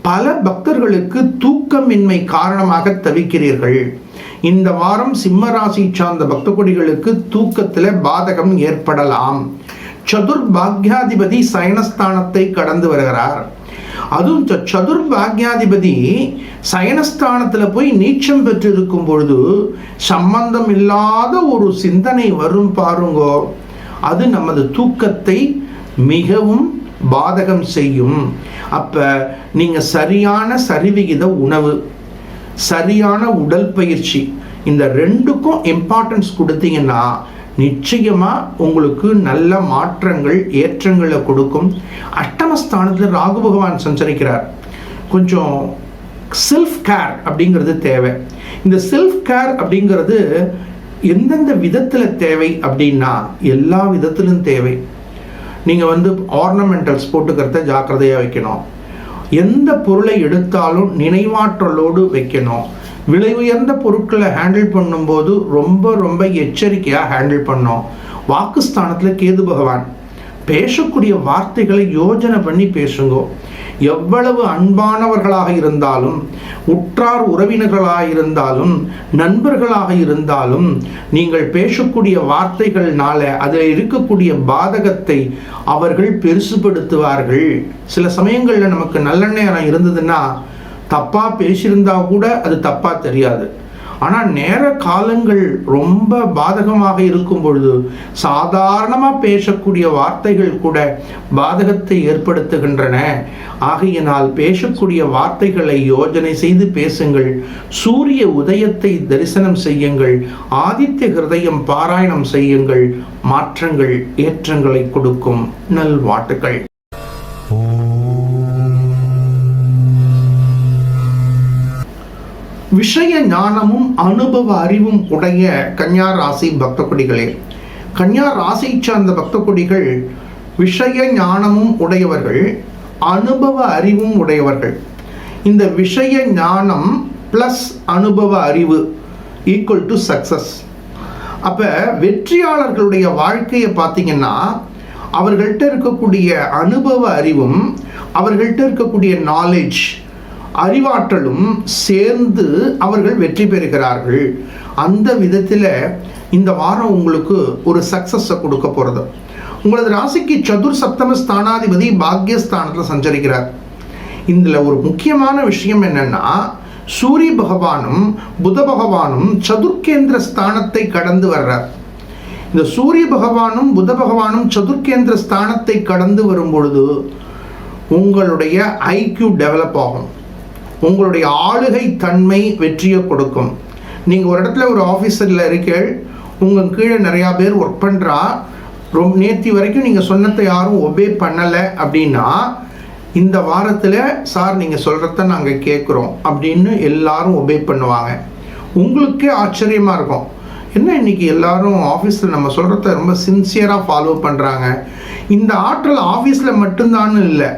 பல பக்தர்களுக்கு தூக்கமின்மை காரணமாக தவிக்கிறீர்கள். இந்த வாரம் சிம்ம ராசி சார்ந்த பக்த கொடிகளுக்கு தூக்கத்தில் பாதகம் ஏற்படலாம். சதுர்பாக்யாதிபதி சயனஸ்தானத்தை கடந்து வருகிறார். அதுவும் சதுர்பாக்யாதிபதி சயனஸ்தானத்தில் போய் நீச்சம் பெற்று இருக்கும் பொழுது சம்பந்தம் இல்லாத ஒரு சிந்தனை வரும் பாருங்கோ, அது நமது தூக்கத்தை மிகவும் பாதகம் செய்யும். அப்போ நீங்கள் சரியான சரிவிகித உணவு, சரியான உடல் பயிற்சி, இந்த ரெண்டுக்கும் இம்பார்ட்டன்ஸ் கொடுத்தீங்கன்னா நிச்சயமாக உங்களுக்கு நல்ல மாற்றங்கள் ஏற்றங்களை கொடுக்கும். அஷ்டமஸ்தானத்தில் ராகு பகவான் சஞ்சரிக்கிறார். கொஞ்சம் செல்ஃப் கேர் அப்படிங்கிறது தேவை. இந்த செல்ஃப் கேர் அப்படிங்கிறது எந்தெந்த விதத்தில் தேவை அப்படின்னா எல்லா விதத்திலும் தேவை. நீங்கள் ஆர்னமெண்டல்ஸ் போட்டுக்கிறத ஜாக்கிரதையாக வைக்கணும். எந்த பொருளை எடுத்தாலும் நினைவாற்றலோடு வைக்கணும். விலை உயர்ந்த பொருட்களை ஹேண்டில் பண்ணும்போது ரொம்ப ரொம்ப எச்சரிக்கையாக ஹேண்டில் பண்ணோம். வாக்குஸ்தானத்தில் கேது பகவான். பேசக்கூடிய வார்த்தைகளை யோஜனை பண்ணி பேசுங்க. எவ்வளவு அன்பானவர்களாக இருந்தாலும், உற்றார் உறவினர்களாக இருந்தாலும், நண்பர்களாக இருந்தாலும், நீங்கள் பேசக்கூடிய வார்த்தைகள்னால அதில் இருக்கக்கூடிய பாதகத்தை அவர்கள் பெருசுபடுத்துவார்கள். சில சமயங்களில் நமக்கு நல்ல நேரம் இருந்ததுன்னா தப்பாக பேசியிருந்தா கூட அது தப்பாக தெரியாது. ஆனால் நேர காலங்கள் ரொம்ப பாதகமாக இருக்கும் பொழுது சாதாரணமாக பேசக்கூடிய வார்த்தைகள் கூட பாதகத்தை ஏற்படுத்துகின்றன. ஆகையினால் பேசக்கூடிய வார்த்தைகளை யோஜனை செய்து பேசுங்கள். சூரிய உதயத்தை தரிசனம் செய்யுங்கள். ஆதித்ய ஹிருதயம் பாராயணம் செய்யுங்கள். மாற்றங்கள் ஏற்றங்களை கொடுக்கும். நல்வாழ்த்துக்கள். விஷய ஞானமும் அனுபவ அறிவும் உடைய கன்யா ராசி பக்த கொடிகளே, கன்யா ராசி சார்ந்த பக்த கொடிகள் விஷய ஞானமும் உடையவர்கள், அனுபவ அறிவும் உடையவர்கள். இந்த விஷய ஞானம் பிளஸ் அனுபவ அறிவு ஈக்குவல் டு சக்சஸ். அப்போ வெற்றியாளர்களுடைய வாழ்க்கையை பார்த்தீங்கன்னா அவர்கள்ட்ட இருக்கக்கூடிய அனுபவ அறிவும் அவர்கள்ட்ட இருக்கக்கூடிய நாலேஜ் அறிவாற்றலும் சேர்ந்து அவர்கள் வெற்றி பெறுகிறார்கள். அந்த விதத்தில் இந்த வாரம் உங்களுக்கு ஒரு சக்சஸை கொடுக்க போகிறது. உங்களது ராசிக்கு சதுர் சப்தம ஸ்தானாதிபதி பாக்யஸ்தானத்தில் சஞ்சரிக்கிறார். இதில் ஒரு முக்கியமான விஷயம் என்னன்னா, சூரிய பகவானும் புத பகவானும் சதுர்கேந்திர ஸ்தானத்தை கடந்து வர்றார். இந்த சூரிய பகவானும் புத பகவானும் சதுர்கேந்திர ஸ்தானத்தை கடந்து வரும் பொழுது உங்களுடைய ஐக்யூ டெவலப் ஆகும். உங்களுடைய ஆளுகை தன்மை வெற்றியை கொடுக்கும். நீங்கள் ஒரு இடத்துல ஒரு ஆஃபீஸரில் இருக்கீள், உங்கள் கீழே நிறையா பேர் ஒர்க் பண்ணுறா, ரொம்ப நேற்று வரைக்கும் நீங்கள் சொன்னதை யாரும் ஒபே பண்ணலை அப்படின்னா இந்த வாரத்தில் சார் நீங்கள் சொல்கிறத நாங்கள் கேட்குறோம் அப்படின்னு எல்லாரும் ஒபே பண்ணுவாங்க. உங்களுக்கே ஆச்சரியமாக இருக்கும், என்ன இன்னைக்கு எல்லாரும் ஆஃபீஸில் நம்ம சொல்கிறத ரொம்ப சின்சியராக ஃபாலோ பண்ணுறாங்க. இந்த ஆற்றல் ஆஃபீஸில் மட்டும்தான் இல்லை,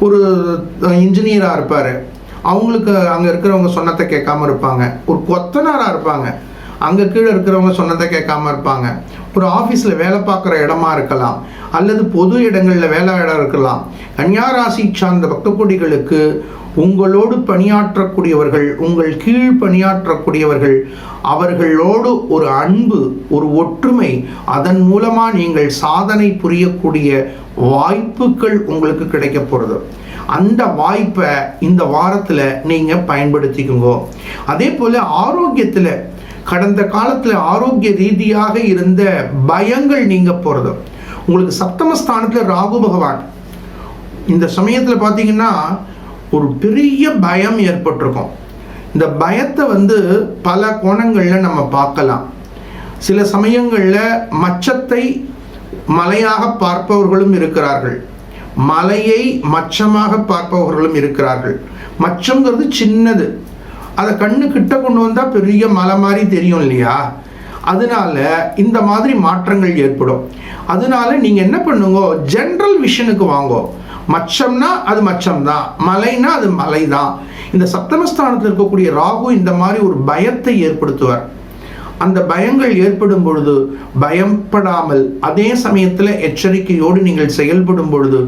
ஒரு இன்ஜினியராக இருப்பார், அவங்களுக்கு அங்கே இருக்கிறவங்க சொன்னதை கேட்காம இருப்பாங்க. ஒரு கொத்தனாராக இருப்பாங்க, அங்கே கீழே இருக்கிறவங்க சொன்னதை கேட்காம இருப்பாங்க. ஒரு ஆஃபீஸில் வேலை பார்க்குற இடமா இருக்கலாம், அல்லது பொது இடங்களில் வேலை இடம் இருக்கலாம். கன்யா ராசி சார்ந்த பக்த கொடிகளுக்கு உங்களோடு பணியாற்றக்கூடியவர்கள், உங்கள் கீழ் பணியாற்றக்கூடியவர்கள், அவர்களோடு ஒரு அன்பு, ஒரு ஒற்றுமை, அதன் மூலமாக நீங்கள் சாதனை புரியக்கூடிய வாய்ப்புகள் உங்களுக்கு கிடைக்க போகிறது. அந்த வாய்ப்பை இந்த வாரத்தில் நீங்கள் பயன்படுத்திக்குங்க. அதே போல் ஆரோக்கியத்தில் கடந்த காலத்தில் ஆரோக்கிய ரீதியாக இருந்த பயங்கள் நீங்க போகிறது. உங்களுக்கு சப்தமஸ்தானத்தில் ராகு பகவான் இந்த சமயத்தில் பார்த்தீங்கன்னா ஒரு பெரிய பயம் ஏற்பட்டிருக்கும். இந்த பயத்தை பல கோணங்களில் நம்ம பார்க்கலாம். சில சமயங்களில் மச்சத்தை மலையாக பார்ப்பவர்களும் இருக்கிறார்கள், மலையை மச்சமாக பார்ப்பவர்களும் இருக்கிறார்கள். மச்சங்கிறது சின்னது, அதை கண்ணு கிட்ட கொண்டு வந்தால் பெரிய மலை மாதிரி தெரியும் இல்லையா? அதனால இந்த மாதிரி மாற்றங்கள் ஏற்படும். அதனால நீங்கள் என்ன பண்ணுங்க, ஜென்ரல் விஷனுக்கு வாங்கோ. மச்சம்னா அது மச்சம்தான், மலைனா அது மலை தான். இந்த சப்தமஸ்தானத்தில் இருக்கக்கூடிய ராகு இந்த மாதிரி ஒரு பயத்தை ஏற்படுத்துவார். அந்த பயங்கள் ஏற்படும் பொழுது பயப்படாமல் அதே சமயத்தில் எச்சரிக்கையோடு நீங்கள் செயல்படும் பொழுது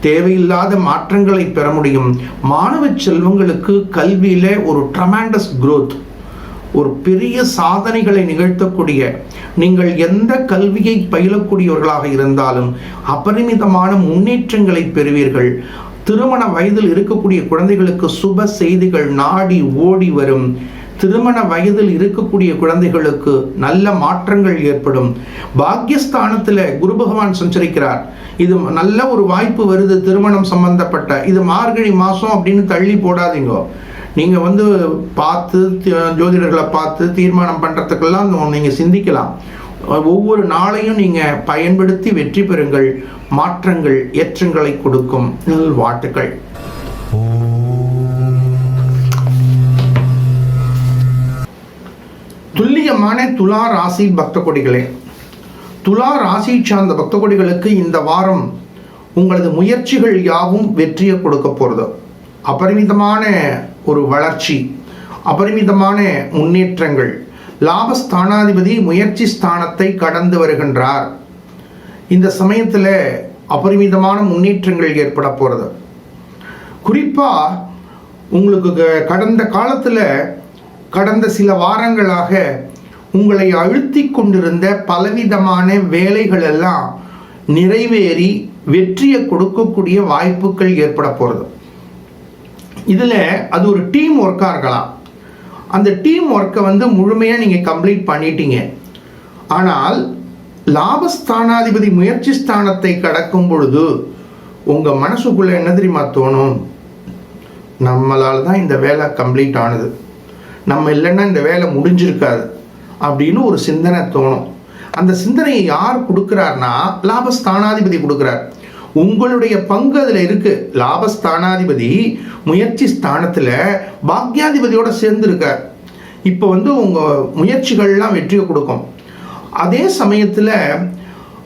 தேவையில்லாத மாற்றங்களை பெற முடியும். மாணவ செல்வங்களுக்கு கல்வியில ஒரு ட்ரமாண்டஸ் growth, ஒரு பெரிய சாதனைகளை நிகழ்த்தக்கூடிய, நீங்கள் எந்த கல்வியை பயிலக்கூடியவர்களாக இருந்தாலும் அபரிமிதமான முன்னேற்றங்களை பெறுவீர்கள். திருமண வயதில் இருக்கக்கூடிய குழந்தைகளுக்கு சுப செய்திகள் நாடி ஓடி வரும். திருமண வயதில் இருக்கக்கூடிய குழந்தைகளுக்கு நல்ல மாற்றங்கள் ஏற்படும். பாக்யஸ்தானத்தில் குரு பகவான் சஞ்சரிக்கிறார். இது நல்ல ஒரு வாய்ப்பு வருது திருமணம் சம்பந்தப்பட்ட. இது மார்கழி மாதம் அப்படின்னு தள்ளி போடாதீங்க. நீங்கள் பார்த்து ஜோதிடர்களை பார்த்து தீர்மானம் பண்ணுறதுக்கெல்லாம் நீங்கள் சிந்திக்கலாம். ஒவ்வொரு நாளையும் நீங்கள் பயன்படுத்தி வெற்றி பெறுங்கள். மாற்றங்கள் ஏற்றங்களை கொடுக்கும். நல்வாழ்த்துக்கள். துல்லியமான துலா ராசி பக்த கொடிகளே, துலா ராசி சார்ந்த பக்த கொடிகளுக்கு இந்த வாரம் உங்களது முயற்சிகள் யாவும் வெற்றியை கொடுக்க போகிறது. அபரிமிதமான ஒரு வளர்ச்சி, அபரிமிதமான முன்னேற்றங்கள். லாபஸ்தானாதிபதி முயற்சி ஸ்தானத்தை கடந்து வருகின்றார். இந்த சமயத்தில் அபரிமிதமான முன்னேற்றங்கள் ஏற்பட போகிறது. குறிப்பாக உங்களுக்கு கடந்த காலத்தில், கடந்த சில வாரங்களாக உங்களை அழுத்தி கொண்டிருந்த பலவிதமான வேலைகள் எல்லாம் நிறைவேறி வெற்றியை கொடுக்கக்கூடிய வாய்ப்புகள் ஏற்பட போகிறது. இதில் அது ஒரு டீம் ஒர்க்காக இருக்கலாம். அந்த டீம் ஒர்க்கை முழுமையாக நீங்கள் கம்ப்ளீட் பண்ணிட்டீங்க. ஆனால் லாபஸ்தானாதிபதி முயற்சி ஸ்தானத்தை கடக்கும் பொழுது உங்கள் மனசுக்குள்ளே என்ன தெரியுமா தோணும்? நம்மளால் தான் இந்த வேலை கம்ப்ளீட் ஆனது, நம்ம இல்லைன்னா இந்த வேலை முடிஞ்சிருக்காது அப்படின்னு ஒரு சிந்தனை தோணும். அந்த சிந்தனையை யார் கொடுக்குறாருன்னா லாபஸ்தானாதிபதி கொடுக்குறார். உங்களுடைய பங்கு அதில் இருக்கு. லாபஸ்தானாதிபதி முயற்சி ஸ்தானத்தில் பாக்யாதிபதியோட சேர்ந்து இருக்கார். இப்போ உங்கள் முயற்சிகள்லாம் வெற்றியை கொடுக்கும். அதே சமயத்தில்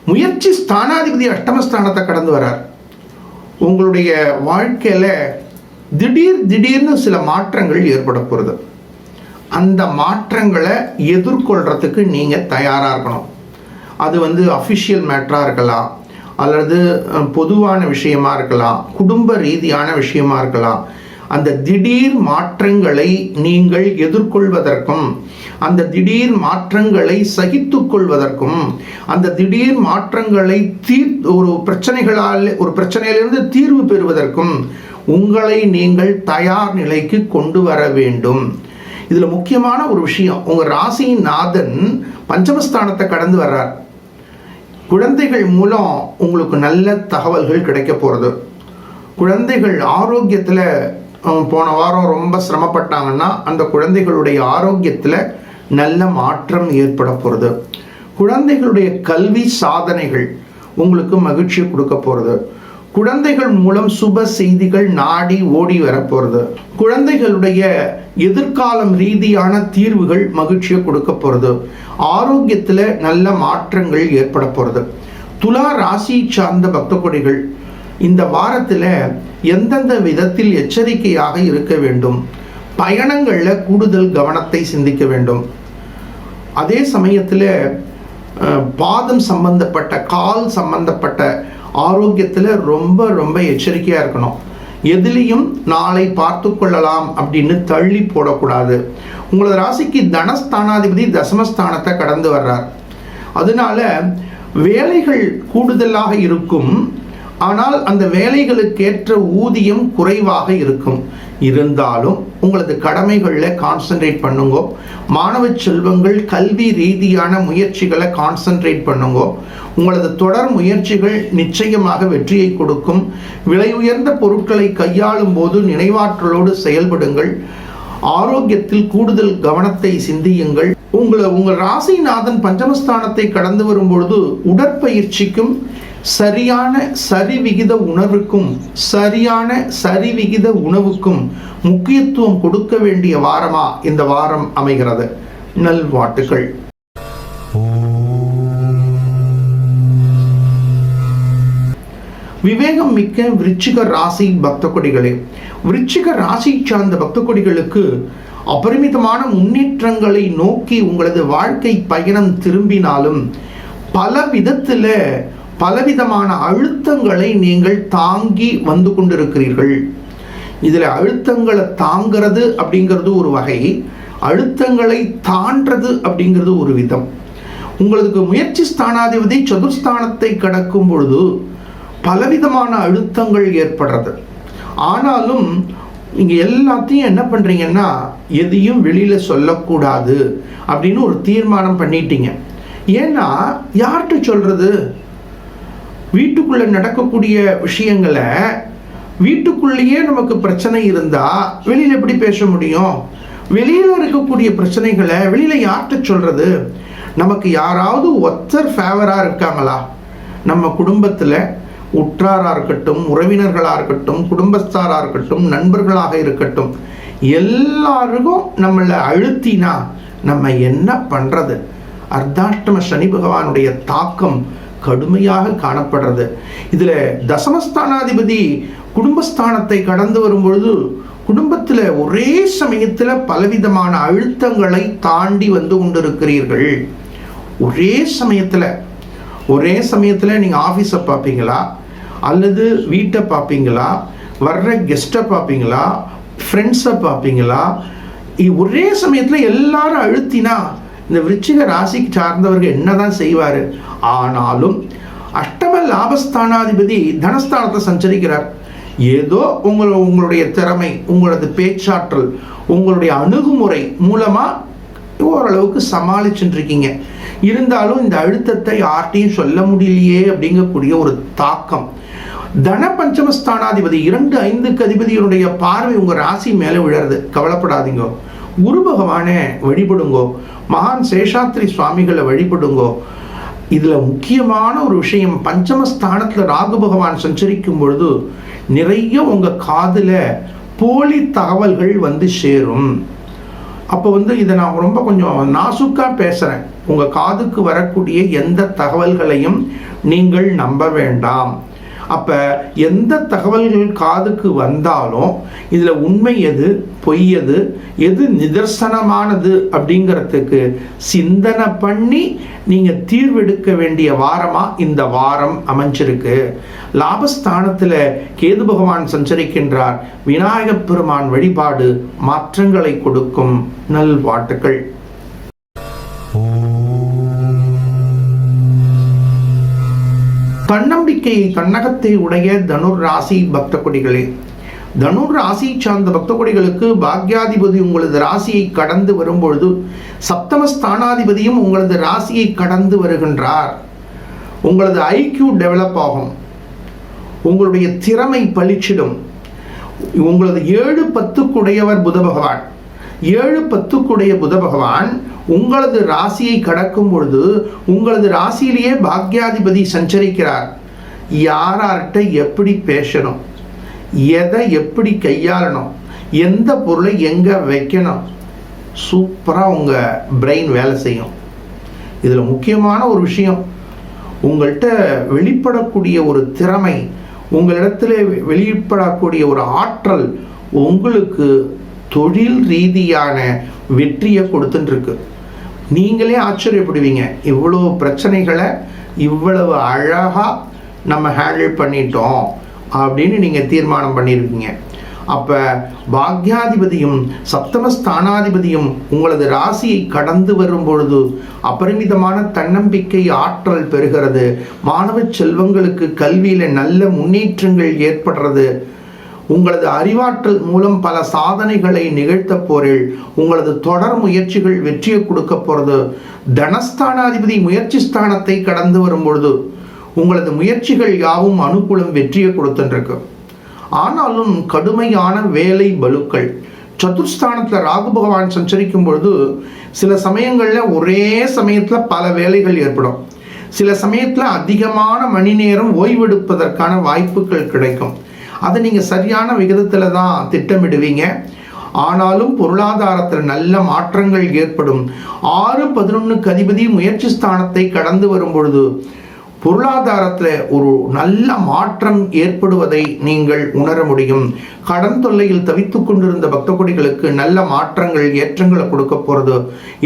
முயற்சி ஸ்தானாதிபதி அஷ்டமஸ்தானத்தை கடந்து வரார். உங்களுடைய வாழ்க்கையில் திடீர்னு சில மாற்றங்கள் ஏற்பட போகிறது. அந்த மாற்றங்களை எதிர்கொள்கிறதுக்கு நீங்கள் தயாராக இருக்கணும். அது அஃபிஷியல் மேட்டராக இருக்கலாம், அல்லது பொதுவான விஷயமா இருக்கலாம், குடும்ப ரீதியான விஷயமா இருக்கலாம். அந்த திடீர் மாற்றங்களை நீங்கள் எதிர்கொள்வதற்கும், அந்த திடீர் மாற்றங்களை சகித்து கொள்வதற்கும், அந்த திடீர் மாற்றங்களை ஒரு பிரச்சனையிலிருந்து தீர்வு பெறுவதற்கும் உங்களை நீங்கள் தயார் நிலைக்கு கொண்டு வர வேண்டும். இதில் முக்கியமான ஒரு விஷயம், உங்கள் ராசியின் நாதன் பஞ்சமஸ்தானத்தை கடந்து வர்றார். குழந்தைகள் மூலம் உங்களுக்கு நல்ல தகவல்கள் கிடைக்க போகிறது. குழந்தைகள் ஆரோக்கியத்தில் போன வாரம் ரொம்ப சிரமப்பட்டாங்கன்னா அந்த குழந்தைகளுடைய ஆரோக்கியத்தில் நல்ல மாற்றம் ஏற்பட போகிறது. குழந்தைகளுடைய கல்வி சாதனைகள் உங்களுக்கு மகிழ்ச்சியை கொடுக்க போகிறது. குழந்தைகள் மூலம் சுப செய்திகள் நாடி ஓடி வரப்போகிறது. குழந்தைகளுடைய எதிர்காலம் ரீதியான தீர்வுகள் மகிழ்ச்சியை கொடுக்க போகிறது. ஆரோக்கியத்தில் நல்ல மாற்றங்கள் ஏற்பட போகிறது. துலா ராசி சார்ந்த பக்த கொடிகள் இந்த வாரத்தில் எந்தெந்த விதத்தில் எச்சரிக்கையாக இருக்க வேண்டும்? பயணங்களில் கூடுதல் கவனத்தை சிந்திக்க வேண்டும். அதே சமயத்தில் பாதம் சம்பந்தப்பட்ட, கால் சம்பந்தப்பட்ட ஆரோக்கியத்தில் ரொம்ப எச்சரிக்கையாக இருக்கணும். எதிலையும் நாளை பார்த்து கொள்ளலாம் அப்படின்னு தள்ளி போடக்கூடாது. உங்களது ராசிக்கு தனஸ்தானாதிபதி தசமஸ்தானத்தை கடந்து வர்றார். அதனால வேலைகள் கூடுதலாக இருக்கும். ஆனால் அந்த வேலைகளுக்கேற்ற ஊதியம் குறைவாக இருக்கும். இருந்தாலும் உங்களது கடமைகளில் கான்சன்ட்ரேட் பண்ணுங்க. மாணவ செல்வங்கள் கல்வி ரீதியான முயற்சிகளை கான்சன்ட்ரேட் பண்ணுங்க. உங்களது தொடர் முயற்சிகள் நிச்சயமாக வெற்றியை கொடுக்கும். விலை உயர்ந்த பொருட்களை கையாளும் போது நினைவாற்றலோடு செயல்படுங்கள். ஆரோக்கியத்தில் கூடுதல் கவனத்தை சிந்தியுங்கள். உங்கள் ராசிநாதன் பஞ்சமஸ்தானத்தை கடந்து வரும்பொழுது உடற்பயிற்சிக்கும் சரியான சரிவிகித உணவுக்கும் முக்கியத்துவம் கொடுக்க வேண்டிய வாரமா இந்த வாரம் அமைகிறது. நல்வாழ்த்துக்கள். விவேகம் மிக்க விருச்சிக ராசி பக்த கொடிகளே, விருச்சிக ராசி சார்ந்த பக்த கொடிகளுக்கு அபரிமிதமான முன்னேற்றங்களை நோக்கி உங்களது வாழ்க்கை பயணம் திரும்பினாலும் பல விதத்தில் பலவிதமான அழுத்தங்களை நீங்கள் தாங்கி வந்து கொண்டிருக்கிறீர்கள். இதில் அழுத்தங்களை தாங்கிறது அப்படிங்கிறது ஒரு வகை, அழுத்தங்களை தாண்டது அப்படிங்கிறது ஒரு விதம். உங்களுக்கு முயற்சி ஸ்தானாதிபதி சதுர்ஸ்தானத்தை கடக்கும் பொழுது பலவிதமான அழுத்தங்கள் ஏற்படுறது. ஆனாலும் நீங்கள் எல்லாத்தையும் என்ன பண்ணுறீங்கன்னா எதையும் வெளியில் சொல்லக்கூடாது அப்படின்னு ஒரு தீர்மானம் பண்ணிட்டீங்க. ஏன்னா யார்கிட்ட சொல்கிறது? வீட்டுக்குள்ளே நடக்கக்கூடிய விஷயங்களை வீட்டுக்குள்ளேயே நமக்கு பிரச்சனை இருந்தால் வெளியில் எப்படி பேச முடியும்? வெளியில் இருக்கக்கூடிய பிரச்சனைகளை வெளியில் யார்கிட்ட சொல்கிறது? நமக்கு யாராவது ஒருத்தர் ஃபேவராக இருக்காங்களா? நம்ம குடும்பத்தில் உற்றாராக இருக்கட்டும், உறவினர்களாக இருக்கட்டும், குடும்பஸ்தாராக இருக்கட்டும், நண்பர்களாக இருக்கட்டும், எல்லாருக்கும் நம்மளை அழுத்தினா நம்ம என்ன பண்ணுறது? அர்த்தாஷ்டம சனி பகவானுடைய தாக்கம் கடுமையாக காணப்படுறது. இதில் தசமஸ்தானாதிபதி குடும்பஸ்தானத்தை கடந்து வரும்பொழுது குடும்பத்தில் ஒரே சமயத்தில் பலவிதமான அழுத்தங்களை தாண்டி வந்து கொண்டிருக்கிறீர்கள். ஒரே சமயத்தில் நீங்கள் ஆஃபீஸை பார்ப்பீங்களா, அல்லது வீட்டை பார்ப்பீங்களா, வர்ற கெஸ்ட்டை பார்ப்பீங்களா, ஃப்ரெண்ட்ஸை பார்ப்பீங்களா? ஒரே சமயத்தில் எல்லாரும் அழுத்தினா இந்த விருச்சிக ராசிக்கு சார்ந்தவர்கள் என்னதான் செய்வார்? ஆனாலும் அஷ்டம லாபஸ்தானாதிபதி தனஸ்தானத்தை சஞ்சரிக்கிறார். ஏதோ உங்களுடைய திறமை, உங்களது பேச்சாற்றல், உங்களுடைய அணுகுமுறை மூலமாக ஓரளவுக்கு சமாளிச்சுட்டு இருக்கீங்க. இருந்தாலும் இந்த அழுத்தத்தை யார்ட்டையும் சொல்ல முடியலையே அப்படிங்கக்கூடிய ஒரு தாக்கம். தன பஞ்சமஸ்தானாதிபதி 2, 5க்கு அதிபதியினுடைய பார்வை உங்கள் ராசி மேலே விழறது. கவலைப்படாதீங்க. குரு பகவானை வழிபடுங்கோ, மகான் சேஷாத்ரி சுவாமிகளை வழிபடுங்கோ. இதில் முக்கியமான ஒரு விஷயம், பஞ்சமஸ்தானத்தில் ராகு பகவான் சஞ்சரிக்கும் பொழுது நிறைய உங்கள் காதில் போலி தகவல்கள் வந்து சேரும். அப்போ இதை நான் ரொம்ப கொஞ்சம் நாசுக்காக பேசுகிறேன். உங்கள் காதுக்கு வரக்கூடிய எந்த தகவல்களையும் நீங்கள் நம்ப வேண்டாம். அப்போ எந்த தகவல்கள் காதுக்கு வந்தாலும் இதில் உண்மை எது, பொய் எது, எது நிதர்சனமானது அப்படிங்கிறதுக்கு சிந்தனை பண்ணி நீங்கள் தீர்வெடுக்க வேண்டிய வாரமாக இந்த வாரம் அமைஞ்சிருக்கு. லாபஸ்தானத்தில் கேது பகவான் சஞ்சரிக்கின்றார். விநாயகப் பெருமான் வழிபாடு மாற்றங்களை கொடுக்கும். நல்வாழ்த்துக்கள். தன்னம்பிக்கையை தன்னகத்தை உடைய தனுர் ராசி பக்த கொடிகளே, தனுர் ராசி சார்ந்த பக்த கொடிகளுக்கு பாக்யாதிபதி உங்களது ராசியை கடந்து வரும்பொழுது சப்தமஸ்தானாதிபதியும் உங்களது ராசியை கடந்து வருகின்றார். உங்களது ஐக்யூ டெவலப் ஆகும், உங்களுடைய திறமை பளிச்சிடும். உங்களது 7-10 புத பகவான், 7-10 புத பகவான் உங்களது ராசியை கடக்கும் பொழுது உங்களது ராசியிலேயே பாக்யாதிபதி சஞ்சரிக்கிறார். யார்கிட்ட எப்படி பேசணும், எதை எப்படி கையாளணும், எந்த பொருளை எங்கே வைக்கணும், சூப்பராக உங்கள் பிரெயின் வேலை செய்யும். இதில் முக்கியமான ஒரு விஷயம், உங்கள்கிட்ட வெளிப்படக்கூடிய ஒரு திறமை, உங்களிடத்தில் வெளிப்படக்கூடிய ஒரு ஆற்றல் உங்களுக்கு தொழில் ரீதியான வெற்றியை கொடுத்துட்டுருக்கு. நீங்களே ஆச்சரியப்படுவீங்க, இவ்வளோ பிரச்சனைகளை இவ்வளவு அழகாக நம்ம ஹேண்டில் பண்ணிட்டோம் அப்படின்னு நீங்கள் தீர்மானம் பண்ணியிருக்கீங்க. அப்போ பாக்யாதிபதியும் சப்தமஸ்தானாதிபதியும் உங்களது ராசியை கடந்து வரும் பொழுது அபரிமிதமான தன்னம்பிக்கை ஆற்றல் பெறுகிறது. மாணவ செல்வங்களுக்கு கல்வியில் நல்ல முன்னேற்றங்கள் ஏற்படுறது. உங்களது அறிவாற்றல் மூலம் பல சாதனைகளை நிகழ்த்த போறீள். உங்களது தொடர் முயற்சிகள் வெற்றியை கொடுக்க போகிறது. தனஸ்தானாதிபதி முயற்சி ஸ்தானத்தை கடந்து வரும் பொழுது உங்களது முயற்சிகள் யாவும் அனுகூலம் வெற்றியை கொடுத்துருக்கு. ஆனாலும் கடுமையான வேலை பலுக்கள். சதுர்ஸ்தானத்தில் ராகு பகவான் சஞ்சரிக்கும் பொழுது சில சமயங்களில் ஒரே சமயத்தில் பல வேலைகள் ஏற்படும். சில சமயத்தில் அதிகமான மணி நேரம் ஓய்வெடுப்பதற்கான வாய்ப்புகள் கிடைக்கும். அதை நீங்கள் சரியான விகிதத்தில் தான் திட்டமிடுவீங்க. ஆனாலும் பொருளாதாரத்தில் நல்ல மாற்றங்கள் ஏற்படும். 6-11க்கு அதிபதி முயற்சி ஸ்தானத்தை கடந்து வரும் பொழுது பொருளாதாரத்தில் ஒரு நல்ல மாற்றம் ஏற்படுவதை நீங்கள் உணர முடியும். கடன் தொல்லையில் தவித்து கொண்டிருந்த பக்த கொடிகளுக்கு நல்ல மாற்றங்கள் ஏற்றங்களை கொடுக்க போகிறது.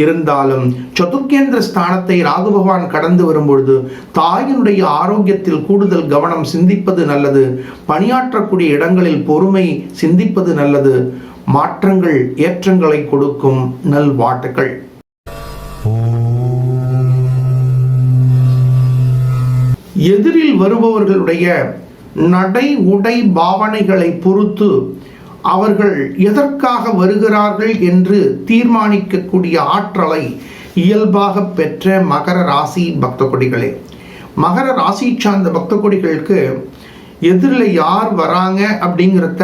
இருந்தாலும் சதுர்கேந்திர ஸ்தானத்தை ராகு பகவான் கடந்து வரும்பொழுது தாயினுடைய ஆரோக்கியத்தில் கூடுதல் கவனம் சிந்திப்பது நல்லது. பணியாற்றக்கூடிய இடங்களில் பொறுமை சிந்திப்பது நல்லது. மாற்றங்கள் ஏற்றங்களை கொடுக்கும். நல்வாழ்த்துக்கள். எதிரில் வருபவர்களுடைய நடை உடை பாவனைகளை பொறுத்து அவர்கள் எதற்காக வருகிறார்கள் என்று தீர்மானிக்கக்கூடிய ஆற்றலை இயல்பாக பெற்ற மகர ராசி பக்த கொடிகளே, மகர ராசி சார்ந்த பக்த கொடிகளுக்கு எதிரில் யார் வராங்க அப்படிங்கிறத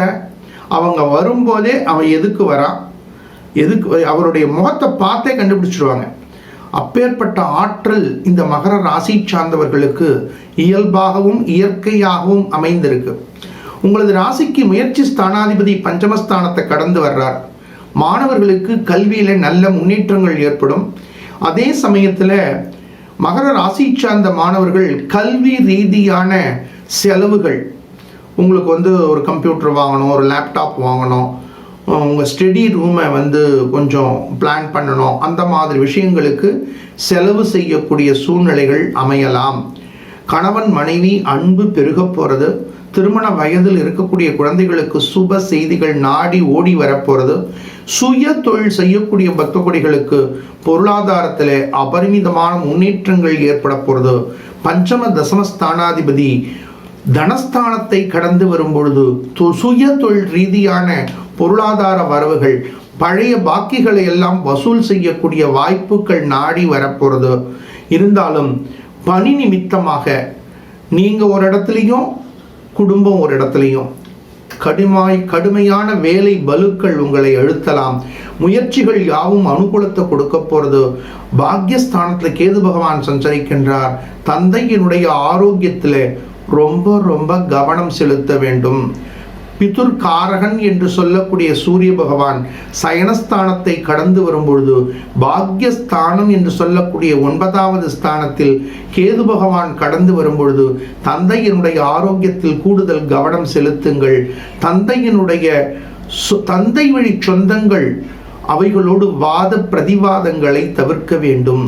அவங்க வரும்போதே அவன் எதுக்கு வரான், எதுக்கு அவருடைய முகத்தை பார்த்தே கண்டுபிடிச்சிருவாங்க. அப்பேற்பட்ட ஆற்றல் இந்த மகர ராசி சார்ந்தவர்களுக்கு இயல்பாகவும் இயற்கையாகவும் அமைந்திருக்கு. உங்களது ராசிக்கு முயற்சி ஸ்தானாதிபதி பஞ்சமஸ்தானத்தை கடந்து வர்றார். மாணவர்களுக்கு கல்வியில நல்ல முன்னேற்றங்கள் ஏற்படும். அதே சமயத்தில் மகர ராசி சார்ந்த மாணவர்கள் கல்வி ரீதியான செலவுகள், உங்களுக்கு ஒரு கம்ப்யூட்டர் வாங்கணும், ஒரு லேப்டாப் வாங்கணும், உங்கள் ஸ்டடி ரூமை கொஞ்சம் பிளான் பண்ணணும், அந்த மாதிரி விஷயங்களுக்கு செலவு செய்யக்கூடிய சூழ்நிலைகள் அமையலாம். கணவன் மனைவி அன்பு பெருக போகிறது. திருமண வயதில் இருக்கக்கூடிய குழந்தைகளுக்கு சுப செய்திகள் நாடி ஓடி வரப்போகிறது. சுய தொழில் செய்யக்கூடிய பக்த கொடிகளுக்கு பொருளாதாரத்தில் அபரிமிதமான முன்னேற்றங்கள் ஏற்பட போகிறது. பஞ்சம தசமஸ்தானாதிபதி தனஸ்தானத்தை கடந்து வரும் பொழுது சுய தொழில் ரீதியான பொருளாதார வரவுகள், பழைய பாக்கிகளை எல்லாம் வசூல் செய்யக்கூடிய வாய்ப்புகள் நாடி வரப்போகிறது. இருந்தாலும் பணி நிமித்தமாக நீங்கள் ஒரு இடத்துலையும் குடும்பம் ஒரு இடத்துலையும் கடுமையான வேலை பலுக்கள் உங்களை அழுத்தலாம். முயற்சிகள் யாவும் அனுகூலத்தை கொடுக்க போகிறது. பாக்யஸ்தானத்தில் கேது பகவான் சஞ்சரிக்கின்றார். தந்தையினுடைய ஆரோக்கியத்தில் ரொம்ப ரொம்ப கவனம் செலுத்த வேண்டும். பிதுர் காரகன் என்று சொல்லக்கூடிய சூரிய பகவான் சயனஸ்தானத்தை கடந்து வரும்பொழுது பாக்யஸ்தானம் என்று சொல்லக்கூடிய 9வது ஸ்தானத்தில் கேது பகவான் கடந்து வரும்பொழுது தந்தையினுடைய ஆரோக்கியத்தில் கூடுதல் கவனம் செலுத்துங்கள். தந்தை வழி சொந்தங்கள் அவைகளோடு வாத பிரதிவாதங்களை தவிர்க்க வேண்டும்.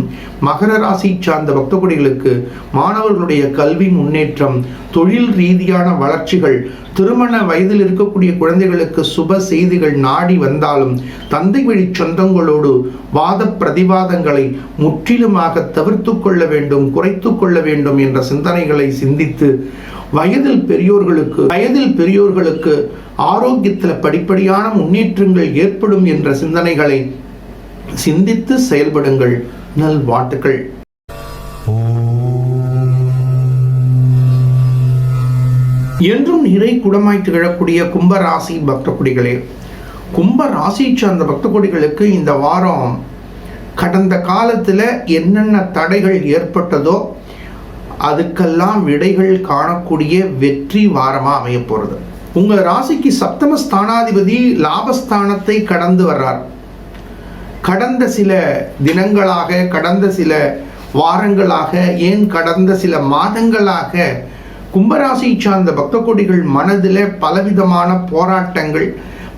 மகர ராசி சார்ந்த பக்த கொடிகளுக்கு மாணவர்களுடைய கல்வி முன்னேற்றம், தொழில் ரீதியான வளர்ச்சிகள், திருமண வயதில் இருக்கக்கூடிய குழந்தைகளுக்கு சுப செய்திகள் நாடி வந்தாலும் தந்தை வழி சொந்தங்களோடு வாத பிரதிவாதங்களை முற்றிலுமாக தவிர்த்து கொள்ள வேண்டும், குறைத்து கொள்ள வேண்டும் என்ற சிந்தனைகளை சிந்தித்து வயதில் பெரியோர்களுக்கு ஆரோக்கியத்தில் படிப்படியான முன்னேற்றங்கள் ஏற்படும் என்ற சிந்தனைகளை சிந்தித்து செயல்படுங்கள். நல்வாழ்த்துக்கள். என்றும் நிறை குடமாய் திகழக்கூடிய கும்பராசி பக்த கொடிகளே, கும்பராசி சார்ந்த பக்த கொடிகளுக்கு இந்த வாரம் கடந்த காலத்தில் என்னென்ன தடைகள் ஏற்பட்டதோ அதுக்கெல்லாம் விடைகள் காணக்கூடிய வெற்றி வாரமாக அமைய போகிறது. உங்கள் ராசிக்கு சப்தம ஸ்தானாதிபதி லாபஸ்தானத்தை கடந்து வர்றார். கடந்த சில தினங்களாக, கடந்த சில வாரங்களாக, ஏன் கடந்த சில மாதங்களாக கும்பராசி சார்ந்த பக்த கொடிகள் மனதில் பலவிதமான போராட்டங்கள்,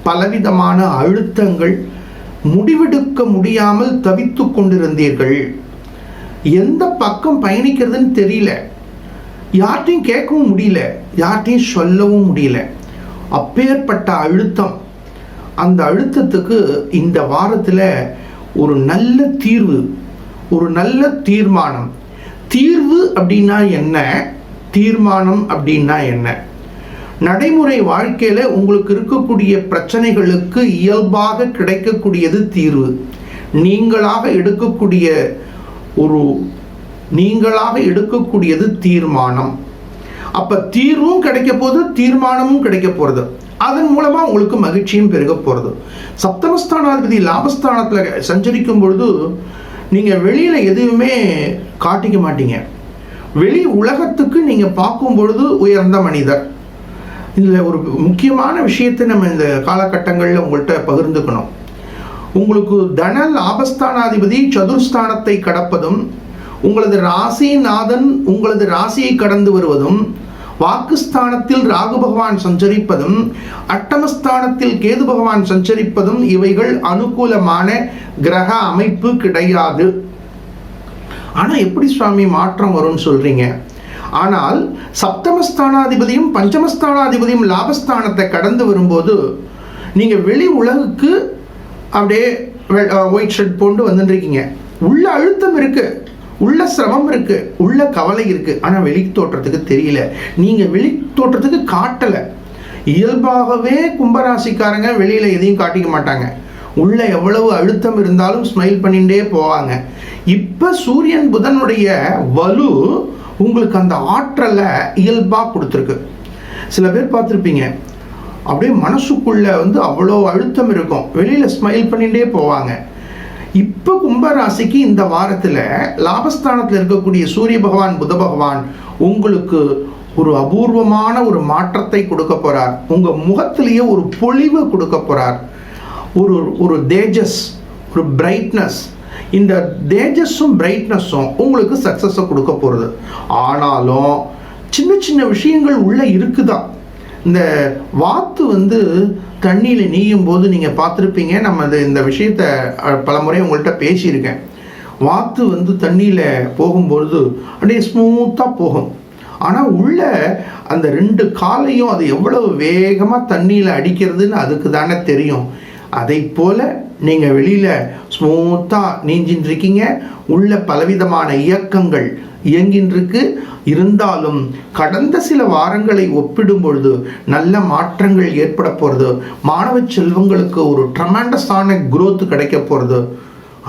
பலவிதமான அழுத்தங்கள், முடிவெடுக்க முடியாமல் தவித்து கொண்டிருந்தீர்கள். எந்த பக்கம் பயணிக்கிறதுன்னு தெரியல, யார்ட்டையும் கேட்கவும் முடியல, யார்ட்டையும் சொல்லவும் முடியல. அப்பேற்பட்ட அழுத்தம். அந்த அழுத்தத்துக்கு இந்த வாரத்தில் ஒரு நல்ல தீர்வு, ஒரு நல்ல தீர்மானம். தீர்வு அப்படின்னா என்ன, தீர்மானம் அப்படின்னா என்ன? நடைமுறை வாழ்க்கையில் உங்களுக்கு இருக்கக்கூடிய பிரச்சனைகளுக்கு இயல்பாக கிடைக்கக்கூடியது தீர்வு. நீங்களாக எடுக்கக்கூடியது தீர்மானம். அப்ப தீர்வும் கிடைக்க போகுது, தீர்மானமும் கிடைக்க போறது. அதன் மூலமா உங்களுக்கு மகிழ்ச்சியும் பெருக போறது. சப்தமஸ்தானாதிபதி லாபஸ்தானத்துல சஞ்சரிக்கும் பொழுது நீங்க வெளியில எதுவுமே காட்டிக்க மாட்டீங்க. வெளி உலகத்துக்கு நீங்க பார்க்கும் பொழுது உயர்ந்த மனிதர். இதுல ஒரு முக்கியமான விஷயத்தை நம்ம இந்த காலகட்டங்களில் உங்கள்கிட்ட பகிர்ந்துக்கணும். உங்களுக்கு தன லாபஸ்தானாதிபதி சதுர்ஸ்தானத்தை கடப்பதும், உங்களது ராசிநாதன் உங்களது ராசியை கடந்து வருவதும், வாக்குஸ்தானத்தில் ராகு பகவான் சஞ்சரிப்பதும், அட்டமஸ்தானத்தில் கேது பகவான் சஞ்சரிப்பதும் இவைகள் அனுகூலமான கிரக அமைப்பு கிடையாது. ஆனா எப்படி சுவாமி மாற்றம் வரும்னு சொல்றீங்க? ஆனால் சப்தமஸ்தானாதிபதியும் பஞ்சமஸ்தானாதிபதியும் லாபஸ்தானத்தை கடந்து வரும்போது நீங்க வெளி உலகுக்கு அப்படியே ஒயிட் ஷர்ட் போட்டு வந்துருக்கீங்க. உள்ள அழுத்தம் இருக்கு, உள்ள சிரமம் இருக்கு, உள்ள கவலை இருக்கு. ஆனா வெளி தோற்றத்துக்கு தெரியல, நீங்க வெளி தோற்றத்துக்கு காட்டல. இயல்பாகவே கும்பராசிக்காரங்க வெளியில எதையும் காட்டிக்க மாட்டாங்க. உள்ள எவ்வளவு அழுத்தம் இருந்தாலும் ஸ்மைல் பண்ணிட்டே போவாங்க. இப்ப சூரியன் புதனுடைய வலு உங்களுக்கு அந்த ஆற்றலை இயல்பா கொடுத்துருக்கு. சில பேர் பார்த்துருப்பீங்க, அப்படியே மனசுக்குள்ள அவ்வளோ அழுத்தம் இருக்கும், வெளியில ஸ்மைல் பண்ணிட்டே போவாங்க. இப்போ கும்பராசிக்கு இந்த வாரத்தில் லாபஸ்தானத்தில் இருக்கக்கூடிய சூரிய பகவான் புத பகவான் உங்களுக்கு ஒரு அபூர்வமான ஒரு மாற்றத்தை கொடுக்க போறார். உங்க முகத்திலேயே ஒரு பொலிவு கொடுக்க போறார். ஒரு தேஜஸ், ஒரு பிரைட்னஸ். இந்த தேஜஸும் பிரைட்னஸும் உங்களுக்கு சக்சஸை கொடுக்க போகிறது. ஆனாலும் சின்ன சின்ன விஷயங்கள் உள்ள இருக்குதான். இந்த வாத்து தண்ணியில் நீயும் போது நீங்கள் பார்த்துருப்பீங்க. நம்ம இந்த விஷயத்தை பலமுறை உங்கள்கிட்ட பேசியிருக்கேன். வாத்து தண்ணியில் போகும்பொழுது அப்படியே ஸ்மூத்தாக போகும். ஆனால் உள்ள அந்த 2 காலையும் அது எவ்வளவு வேகமாக தண்ணியில் அடிக்கிறதுன்னு அதுக்கு தானே தெரியும். அதை போல் நீங்கள் வெளியில் ஸ்மூத்தாக நீஞ்சின்னு இருக்கீங்க. உள்ள பலவிதமான இயக்கங்கள் இயங்கின்றிருக்கு. இருந்தாலும் கடந்த சில வாரங்களை ஒப்பிடும் பொழுது நல்ல மாற்றங்கள் ஏற்பட போகிறது. மாணவ செல்வங்களுக்கு ஒரு ட்ரமெண்டஸான growth கிடைக்க போகிறது.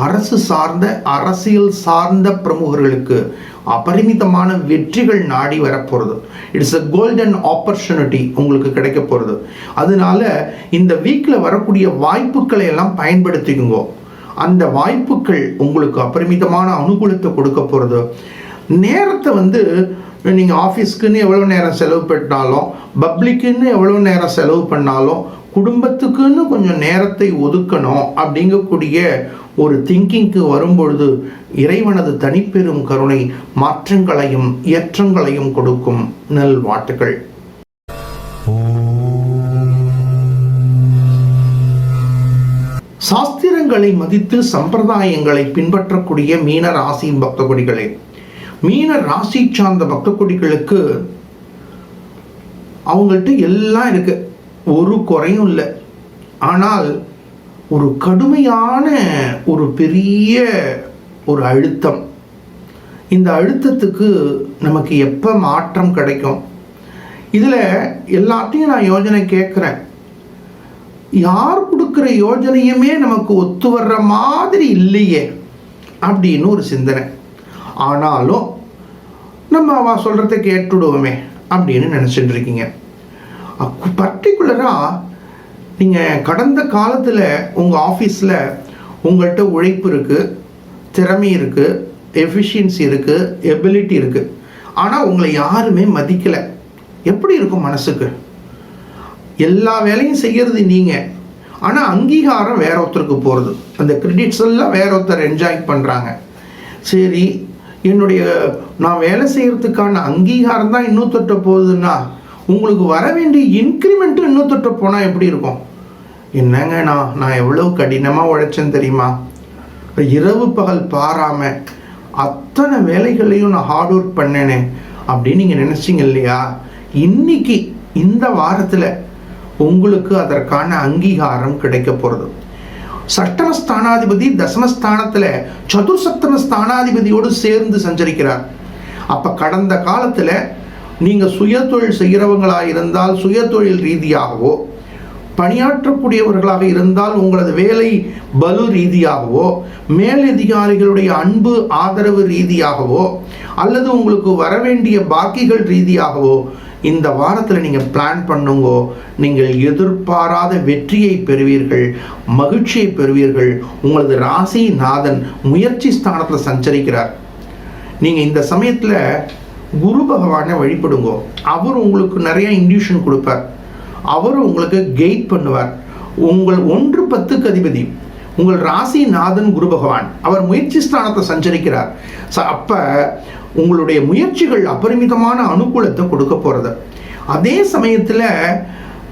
அரசு சார்ந்த அரசியல் சார்ந்த பிரமுகர்களுக்கு அபரிமிதமான வெற்றிகள் நாடி வரப்போகிறது. இட்ஸ் அ கோல்டன் ஆப்பர்ச்சுனிட்டி உங்களுக்கு கிடைக்க போகிறது. அதனால இந்த வீக்கில் வரக்கூடிய வாய்ப்புகளை எல்லாம் பயன்படுத்திக்குங்க. அந்த வாய்ப்புகள் உங்களுக்கு அபரிமிதமான அனுகூலத்தை கொடுக்க போகிறது. நேரத்தை நீங்கள் ஆஃபீஸ்க்குன்னு எவ்வளோ நேரம் செலவு பண்ணாலும், பப்ளிக்குன்னு எவ்வளோ நேரம் செலவு பண்ணாலும், குடும்பத்துக்குன்னு கொஞ்சம் நேரத்தை ஒதுக்கணும் அப்படிங்கக்கூடிய ஒரு திங்கிங்க்கு வரும்பொழுது இறைவனது தனிப்பெரும் கருணை மாற்றங்களையும் ஏற்றங்களையும் கொடுக்கும். நல்வாழ்த்துக்கள். சாஸ்திரங்களை மதித்து சம்பிரதாயங்களை பின்பற்றக்கூடிய மீன ராசி பக்த கொடிகளே, மீன ராசி சார்ந்த பக்த கொடிகளுக்கு அவங்கள்ட்ட எல்லாம் இருக்கு, ஒரு குறையும் இல்லை. ஆனால் ஒரு கடுமையான ஒரு பெரிய ஒரு அழுத்தம். இந்த அழுத்தத்துக்கு நமக்கு எப்போ மாற்றம் கிடைக்கும்? இதில் எல்லாத்தையும் நான் யோஜனை கேட்குறேன். யார் கொடுக்குற யோஜனையுமே நமக்கு ஒத்து வர்ற மாதிரி இல்லையே அப்படின்னு ஒரு சிந்தனை. ஆனாலும் நம்ம அவ சொல்கிறத கேட்டுடுவோமே அப்படின்னு நினச்சிட்டு இருக்கீங்க. பர்டிகுலராக நீங்கள் கடந்த காலத்தில் உங்கள் ஆஃபீஸில் உங்கள்கிட்ட உழைப்பு இருக்குது, திறமை இருக்குது, எஃபிஷியன்சி இருக்குது, எபிலிட்டி இருக்குது. ஆனால் உங்களை யாருமே மதிக்கலை. எப்படி இருக்கும் மனசுக்கு? எல்லா வேலையும் செய்கிறது நீங்கள், ஆனால் அங்கீகாரம் வேற ஒருத்தருக்கு போகிறது. அந்த கிரெடிட்ஸ் எல்லாம் வேற ஒருத்தர் என்ஜாய் பண்ணுறாங்க. சரி, நான் வேலை செய்கிறதுக்கான அங்கீகாரம் தான் இன்னொருத்தட்ட போகுதுன்னா உங்களுக்கு வர வேண்டிய இன்க்ரிமெண்ட்டும் இன்னொருத்தட்ட போனால் எப்படி இருக்கும்? என்னங்க, நான் எவ்வளோ கடினமாக உழைச்சேன்னு தெரியுமா? இரவு பகல் பாராமல் அத்தனை வேலைகளையும் நான் ஹார்ட் ஒர்க் பண்ணேனே அப்படின்னு நீங்கள் நினச்சிங்க இல்லையா? இன்னைக்கு இந்த வாரத்தில் உங்களுக்கு அதற்கான அங்கீகாரம் கிடைக்க போகிறது. சஷ்டமஸ்தானாதிபதி தசமஸ்தானத்தில் சதுர்சப்தம ஸ்தானாதிபதியோடு சேர்ந்து சஞ்சரிக்கிறார். அப்போ கடந்த காலத்தில் நீங்கள் சுயதொழில் செய்கிறவங்களாக இருந்தால் சுயதொழில் ரீதியாகவோ, பணியாற்றக்கூடியவர்களாக இருந்தால் உங்களது வேலை பலு ரீதியாகவோ, மேலதிகாரிகளுடைய அன்பு ஆதரவு ரீதியாகவோ, அல்லது உங்களுக்கு வரவேண்டிய பாக்கிகள் ரீதியாகவோ இந்த வாரத்தில் நீங்கள் பிளான் பண்ணுங்கோ. நீங்கள் எதிர்பாராத வெற்றியை பெறுவீர்கள், மகிழ்ச்சியை பெறுவீர்கள். உங்களது ராசி நாதன் முயற்சி ஸ்தானத்தில் சஞ்சரிக்கிறார். நீங்கள் இந்த சமயத்தில் குரு பகவானை வழிபடுங்கோ. அவர் உங்களுக்கு நிறைய இன்டியூஷன் கொடுப்பார். அவர் உங்களுக்கு கைட் பண்ணுவார். உங்கள் 1-10 அதிபதி உங்கள் ராசி நாதன் குரு பகவான், அவர் முயற்சி ஸ்தானத்தை சஞ்சரிக்கிறார். அப்போ உங்களுடைய முயற்சிகள் அபரிமிதமான அனுகூலத்தை கொடுக்க போகிறது. அதே சமயத்தில்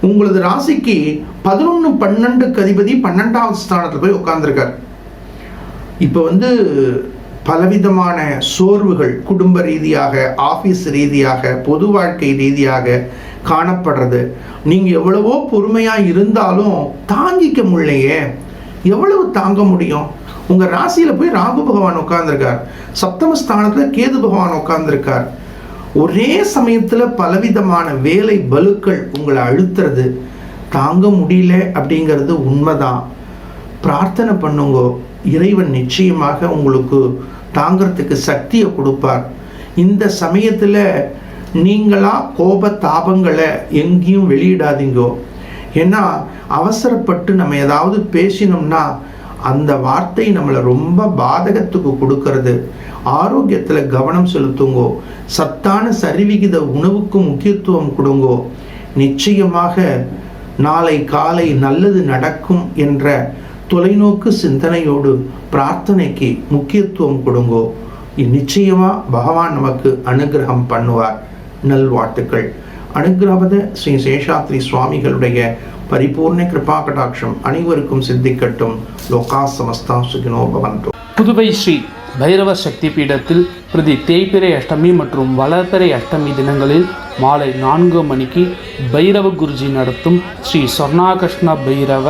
உங்களது ராசிக்கு 11-12 அதிபதி 12வது ஸ்தானத்தில் போய் உட்கார்ந்துருக்கார். இப்போ பலவிதமான சோர்வுகள் குடும்ப ரீதியாக, ஆஃபீஸ் ரீதியாக, பொது வாழ்க்கை ரீதியாக காணப்படுறது. நீங்கள் எவ்வளவோ பொறுமையாக இருந்தாலும் தாங்கிக்க முடியலையே. எவ்வளவு தாங்க முடியும்? உங்கள் ராசியில் போய் ராகு பகவான் உட்கார்ந்துருக்கார், சப்தமஸ்தானத்தில் கேது பகவான் உட்கார்ந்துருக்கார். ஒரே சமயத்தில் பலவிதமான வேலை பலுக்கள் உங்களை அழுத்துறது, தாங்க முடியல அப்படிங்கிறது உண்மைதான். பிரார்த்தனை பண்ணுங்கோ, இறைவன் நிச்சயமாக உங்களுக்கு தாங்கிறதுக்கு சக்தியை கொடுப்பார். இந்த சமயத்தில் நீங்களா கோப தாபங்களை எங்கேயும் வெளியிடாதீங்கோ. ஏன்னா அவசரப்பட்டு நம்ம ஏதாவது பேசினோம்னா அந்த வார்த்தை நம்மளை ரொம்ப பாதகத்துக்கு கொடுக்கறது. ஆரோக்கியத்தில் கவனம் செலுத்துங்கோ. சத்தான சரிவிகித உணவுக்கு முக்கியத்துவம் கொடுங்கோ. நிச்சயமாக நாளை காலை நல்லது நடக்கும் என்ற தொலைநோக்கு சிந்தனையோடு பிரார்த்தனைக்கு முக்கியத்துவம் கொடுங்கோ. நிச்சயமா பகவான் நமக்கு அனுகிரகம் பண்ணுவார். நல்வாழ்த்துக்கள். அனுகிரகத ஸ்ரீ சேஷாத்ரி சுவாமிகளுடைய பரிபூர்ண கிருபா கடாட்சம் அனைவருக்கும் சித்திக்கட்டும். லோகா சமஸ்தா சுகினோ பவந்து. புதுவை ஸ்ரீ பைரவ சக்தி பீடத்தில் பிரதி தேய்பிறை அஷ்டமி மற்றும் வளர்பிறை அஷ்டமி தினங்களில் மாலை 4 மணிக்கு பைரவ குருஜி நடத்தும் ஸ்ரீ சொர்ணாகிருஷ்ண பைரவ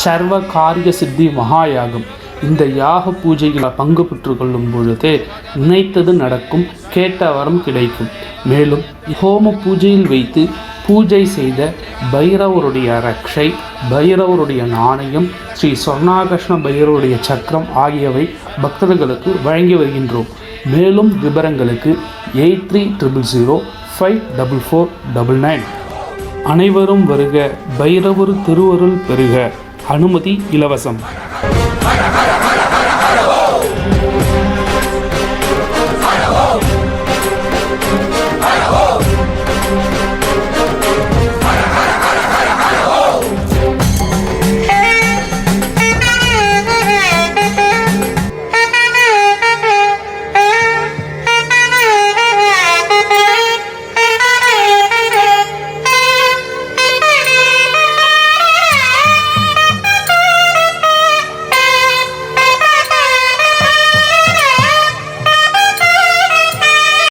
சர்வ காரிய சித்தி மகாயாகம். இந்த யாக பூஜையில் பங்கு பெற்று கொள்ளும் பொழுது நினைத்தது நடக்கும், கேட்ட வரம் கிடைக்கும். மேலும் ஹோம பூஜையில் வைத்து பூஜை செய்த பைரவருடைய ரக்ஷை, பைரவருடைய நாணயம், ஸ்ரீ சொர்ணாகிருஷ்ண பைரவருடைய சக்கரம் ஆகியவை பக்தர்களுக்கு வழங்கி வருகின்றோம். மேலும் விவரங்களுக்கு 8300054499. அனைவரும் வருக, பைரவர் திருவருள் பெறுக. அனுமதி இலவசம்.